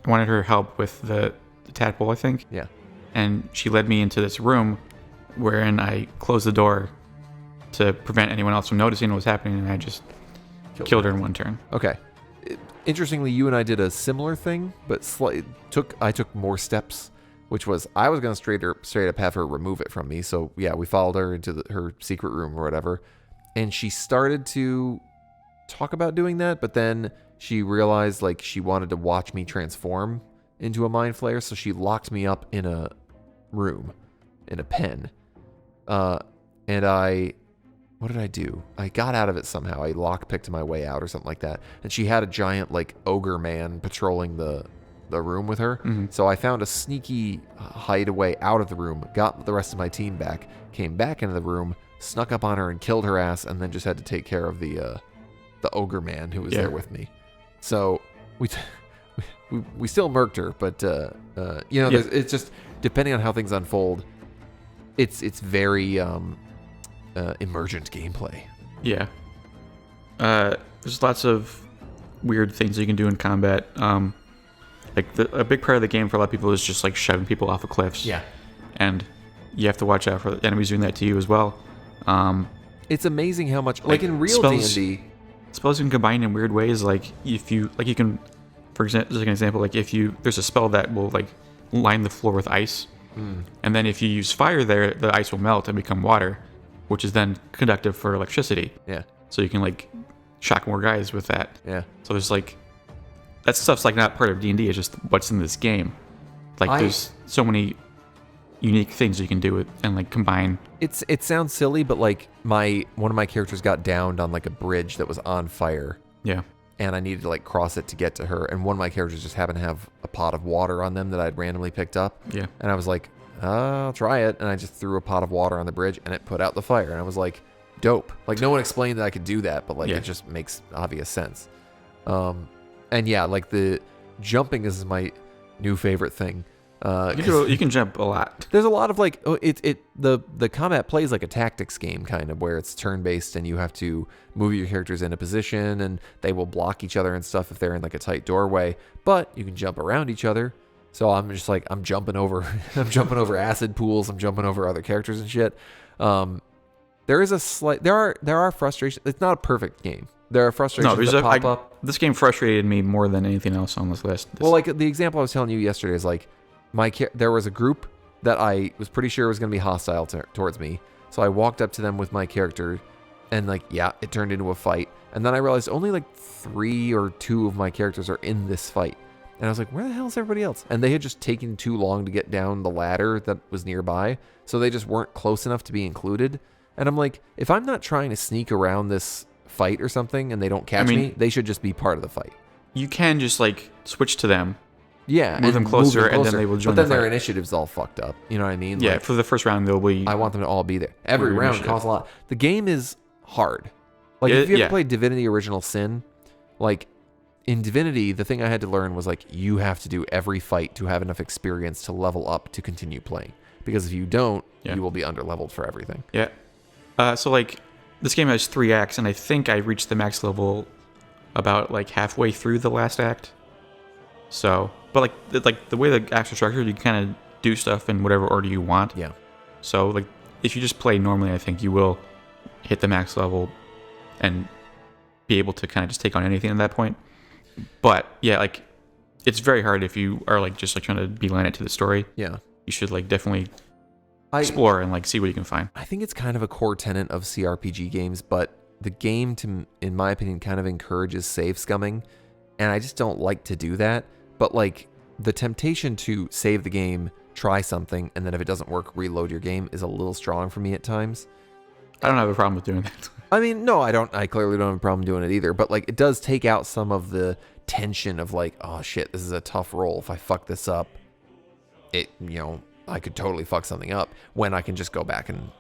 her help with the tadpole, I think. Yeah. And she led me into this room wherein I closed the door to prevent anyone else from noticing what was happening, and I just killed her in one turn. Okay. Interestingly, you and I did a similar thing, but I took more steps, which was I was going to straight up have her remove it from me. So yeah, we followed her into her secret room or whatever, and she started to talk about doing that, but then she realized like she wanted to watch me transform into a mind flayer, so she locked me up in a room, in a pen, and what did I do? I got out of it somehow. I lockpicked my way out or something like that. And she had a giant like ogre man patrolling the room with her. Mm-hmm. So I found a sneaky hideaway out of the room, got the rest of my team back, came back into the room, snuck up on her and killed her ass, and then just had to take care of the ogre man who was there with me. So we still murked her, but it's just depending on how things unfold, it's very emergent gameplay. Yeah. There's lots of weird things you can do in combat. Like a big part of the game for a lot of people is just like shoving people off of cliffs. Yeah. And you have to watch out for the enemies doing that to you as well. It's amazing how much, like in real D&D, spells you can combine in weird ways. Like if you like, you can, for example, just like an example, like if there's a spell that will like line the floor with ice, and then if you use fire there, the ice will melt and become water, which is then conductive for electricity. Yeah. So you can like shock more guys with that. Yeah. So there's like, that stuff's like not part of D&D. It's just what's in this game. Like there's so many unique things you can do with and like combine. It sounds silly, but like one of my characters got downed on like a bridge that was on fire. Yeah. And I needed to like cross it to get to her. And one of my characters just happened to have a pot of water on them that I'd randomly picked up. Yeah. And I was like, I'll try it. And I just threw a pot of water on the bridge and it put out the fire. And I was like, dope. Like no one explained that I could do that, but like it just makes obvious sense. And yeah, like the jumping is my new favorite thing. You can jump a lot. There's a lot of like the combat plays like a tactics game kind of where it's turn based and you have to move your characters into position and they will block each other and stuff if they're in like a tight doorway, but you can jump around each other. So I'm just like I'm jumping over acid pools, I'm jumping over other characters and shit. There are frustrations. It's not a perfect game. There are frustrations that pop up. This game frustrated me more than anything else on this list. Well, like the example I was telling you yesterday is like there was a group that I was pretty sure was going to be hostile towards me. So I walked up to them with my character and like, yeah, it turned into a fight. And then I realized only like 3 or 2 of my characters are in this fight. And I was like, where the hell is everybody else? And they had just taken too long to get down the ladder that was nearby. So they just weren't close enough to be included. And I'm like, if I'm not trying to sneak around this fight or something and they don't catch me, they should just be part of the fight. You can just like switch to them. Yeah, move them closer, and then they will join. But then their initiative's all fucked up. You know what I mean? Yeah, like, for the first round, they'll be. I want them to all be there. Every round costs a lot. The game is hard. Like if you ever played Divinity: Original Sin, like in Divinity, the thing I had to learn was like you have to do every fight to have enough experience to level up to continue playing. Because if you don't, you will be underleveled for everything. Yeah. So like this game has 3 acts, and I think I reached the max level about like halfway through the last act. So, but like the way the acts are structured, you can kind of do stuff in whatever order you want. Yeah. So like if you just play normally, I think you will hit the max level and be able to kind of just take on anything at that point. But yeah, like it's very hard if you are like just like trying to beeline it to the story. Yeah. You should like definitely explore and like see what you can find. I think it's kind of a core tenet of CRPG games, but the game, in my opinion, kind of encourages save scumming, and I just don't like to do that. But like the temptation to save the game, try something, and then if it doesn't work, reload your game is a little strong for me at times. I don't have a problem with doing that. I mean, no, I don't. I clearly don't have a problem doing it either. But like, it does take out some of the tension of like, oh shit, this is a tough roll. If I fuck this up, I could totally fuck something up when I can just go back and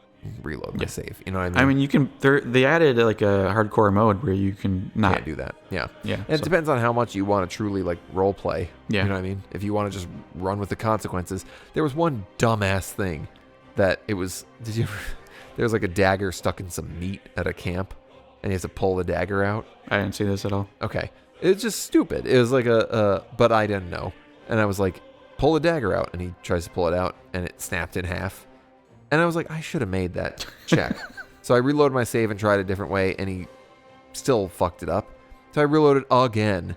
reload my save. You know what I mean? I mean, you can. They added like a hardcore mode where you can not Can't do that. Yeah. Yeah. And it depends on how much you want to truly like role play. Yeah. You know what I mean? If you want to just run with the consequences. There was one dumbass thing that it was. Did you ever? There's like a dagger stuck in some meat at a camp, and you have to pull the dagger out. I didn't see this at all. Okay. It's just stupid. It was like but I didn't know. And I was like, pull the dagger out. And he tries to pull it out, and it snapped in half. And I was like, I should have made that check. So I reloaded my save and tried a different way, and he still fucked it up. So I reloaded again,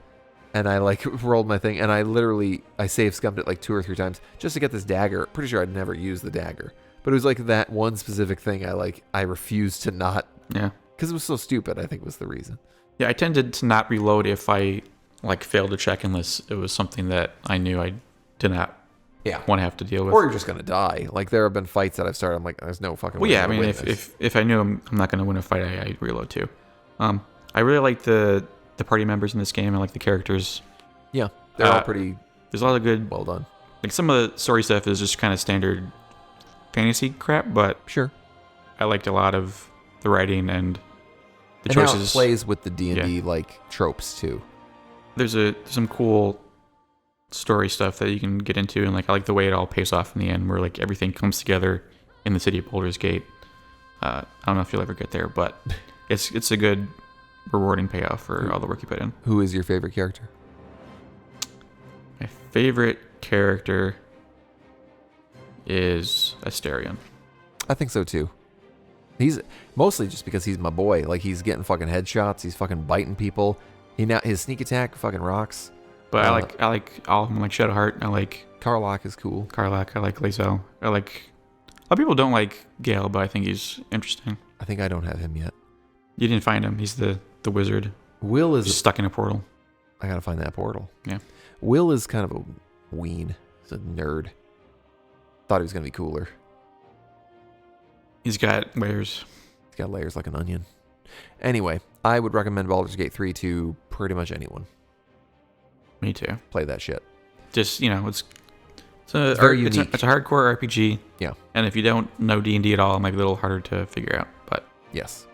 and I like rolled my thing, and I save scummed it like 2 or 3 times just to get this dagger. Pretty sure I'd never used the dagger. But it was like that one specific thing I refused to not. Yeah. Because it was so stupid, I think was the reason. Yeah, I tended to not reload if I like failed to check unless it was something that I knew I did not want to have to deal with. Or you're just going to die. Like there have been fights that I've started, I'm like, there's no fucking way. Well, yeah, I mean, if I knew I'm not going to win a fight, I reload too. I really like the party members in this game. I like the characters. Yeah, they're all pretty. There's a lot of good. Well done. Like some of the story stuff is just kind of standard fantasy crap, but sure, I liked a lot of the writing and the and choices. How it plays with the D&D like tropes too. There's some cool story stuff that you can get into, and like I like the way it all pays off in the end, where like everything comes together in the city of Baldur's Gate. I don't know if you'll ever get there, but it's a good, rewarding payoff for all the work you put in. Who is your favorite character? My favorite character is Astarion. I think so too. He's mostly just because he's my boy. Like he's getting fucking headshots. He's fucking biting people. His sneak attack fucking rocks. But I like all of them. I like Shadowheart. I like Karlach is cool. Karlach. I like Lae'zel. A lot of people don't like Gale, but I think he's interesting. I think I don't have him yet. You didn't find him. He's the wizard. Will is He's stuck in a portal. I gotta find that portal. Yeah. Will is kind of a ween. He's a nerd. Thought he was gonna be cooler. He's got layers. He's got layers like an onion. Anyway, I would recommend Baldur's Gate 3 to pretty much anyone. Me too. Play that shit. Just, it's very unique. It's a hardcore RPG. Yeah. And if you don't know D&D at all, it might be a little harder to figure out. But yes.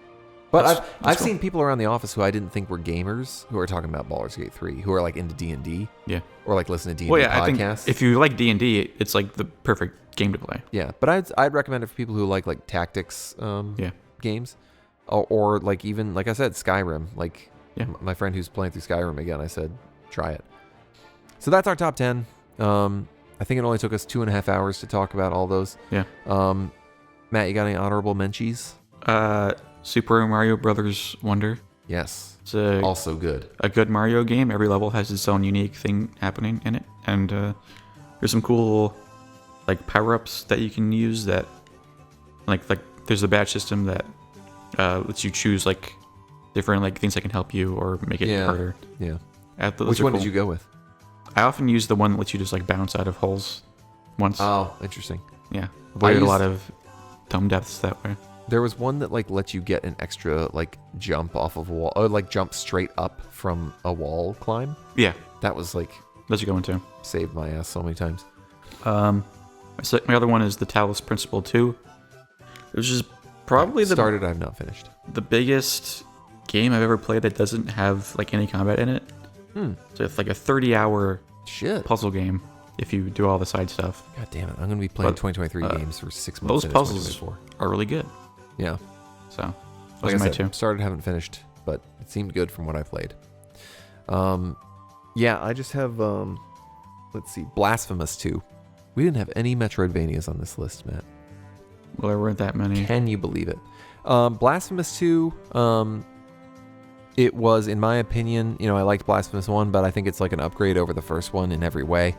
But I've cool. seen people around the office who I didn't think were gamers who are talking about Baldur's Gate 3, who are like into D&D. Yeah. Or like listen to D&D well, yeah, podcasts. I think if you like D&D, it's like the perfect game to play. Yeah, but I'd recommend it for people who like tactics games. Or like even, like I said, Skyrim. Like my friend who's playing through Skyrim again, I said, try it. So that's our top 10. I think it only took us 2.5 hours to talk about all those. Yeah. Matt, you got any honorable mentions? Super Mario Brothers Wonder. Yes. It's also good. A good Mario game. Every level has its own unique thing happening in it. And there's some cool like power-ups that you can use that like there's a badge system that lets you choose like different like things that can help you or make it harder. Yeah. Which one did you go with? I often use the one that lets you just like bounce out of holes once. Oh, interesting. Yeah. Avoided a lot of dome depths that way. There was one that like lets you get an extra like jump off of a wall, or like jump straight up from a wall climb. Yeah. That was like lets you go into. Saved my ass so many times. My other one is the Talos Principle 2, which is probably I've not finished. The biggest game I've ever played that doesn't have like any combat in it. So it's like a 30-hour puzzle game if you do all the side stuff. God damn it! I'm gonna be playing 2023 games for 6 months. Those puzzles are really good. Yeah. So like I said, started, haven't finished, but it seemed good from what I played. Yeah, I just have, let's see, Blasphemous 2. We didn't have any Metroidvanias on this list, Matt. Well, there weren't that many. Can you believe it? Blasphemous 2, it was, in my opinion, I liked Blasphemous 1, but I think it's like an upgrade over the first one in every way.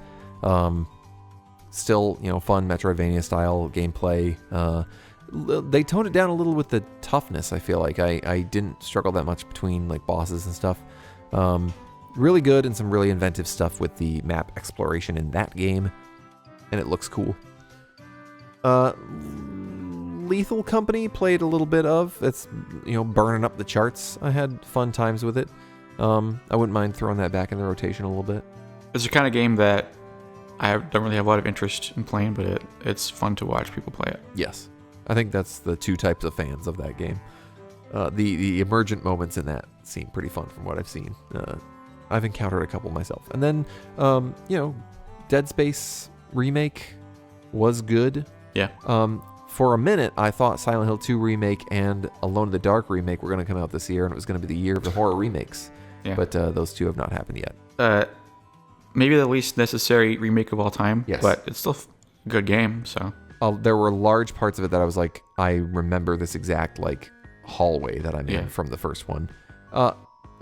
Still, fun Metroidvania style gameplay. They toned it down a little with the toughness, I feel like. I didn't struggle that much between like bosses and stuff. Really good and some really inventive stuff with the map exploration in that game. And it looks cool. Lethal Company played a little bit of. It's, burning up the charts. I had fun times with it. I wouldn't mind throwing that back in the rotation a little bit. It's the kind of game that I don't really have a lot of interest in playing, but it's fun to watch people play it. Yes. I think that's the two types of fans of that game. The emergent moments in that seem pretty fun from what I've seen. I've encountered a couple myself. And then, Dead Space Remake was good. Yeah. For a minute, I thought Silent Hill 2 Remake and Alone in the Dark Remake were going to come out this year, and it was going to be the year of the horror remakes. Yeah. But those two have not happened yet. Maybe the least necessary remake of all time. Yes. But it's still a good game, so... There were large parts of it that I was like, I remember this exact hallway that I'm in from the first one.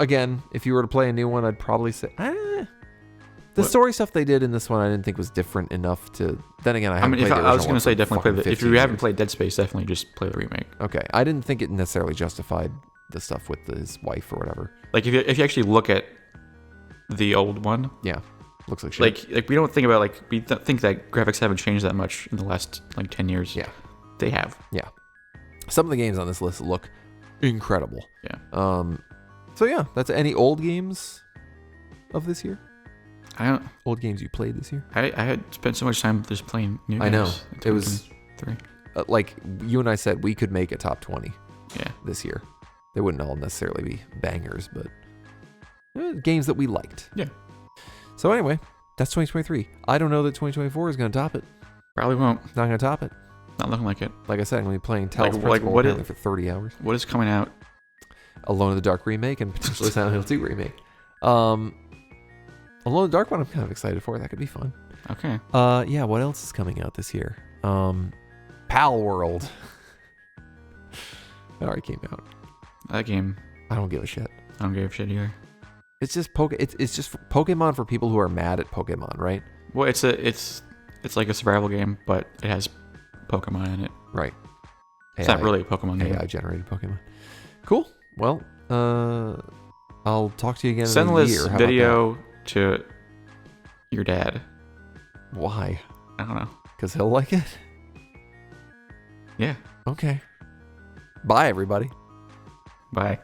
Again, if you were to play a new one, I'd probably say, the story stuff they did in this one I didn't think was different enough to. Then again, I was going to say definitely play if you haven't played Dead Space, definitely just play the remake. Okay, I didn't think it necessarily justified the stuff with his wife or whatever. Like if you actually look at the old one, yeah. Looks like shit. Like we don't think about we think that graphics haven't changed that much in the last 10 years. Yeah, they have. Yeah, some of the games on this list look incredible. Yeah. So yeah, that's any old games of this year. Old games you played this year. I had spent so much time just playing new games. I know it was 3. Like you and I said, we could make a top 20. Yeah. This year, they wouldn't all necessarily be bangers, but games that we liked. Yeah. So anyway, that's 2023. I don't know that 2024 is going to top it. Probably won't. Not going to top it. Not looking like it. Like I said, I'm going to be playing Talos Principle for 30 hours. What is coming out? Alone in the Dark remake and potentially Silent Hill 2 remake. Alone in the Dark one I'm kind of excited for. That could be fun. Okay. Yeah, what else is coming out this year? Pal World. That already came out. That game. I don't give a shit. I don't give a shit either. It's just it's just Pokemon for people who are mad at Pokemon, right? Well, it's like a survival game, but it has Pokemon in it. Right. It's not really a Pokemon game. AI generated Pokemon. Cool. Well, I'll talk to you again Send in a year. this video to your dad. Why? I don't know. Because he'll like it? Yeah. Okay. Bye, everybody. Bye.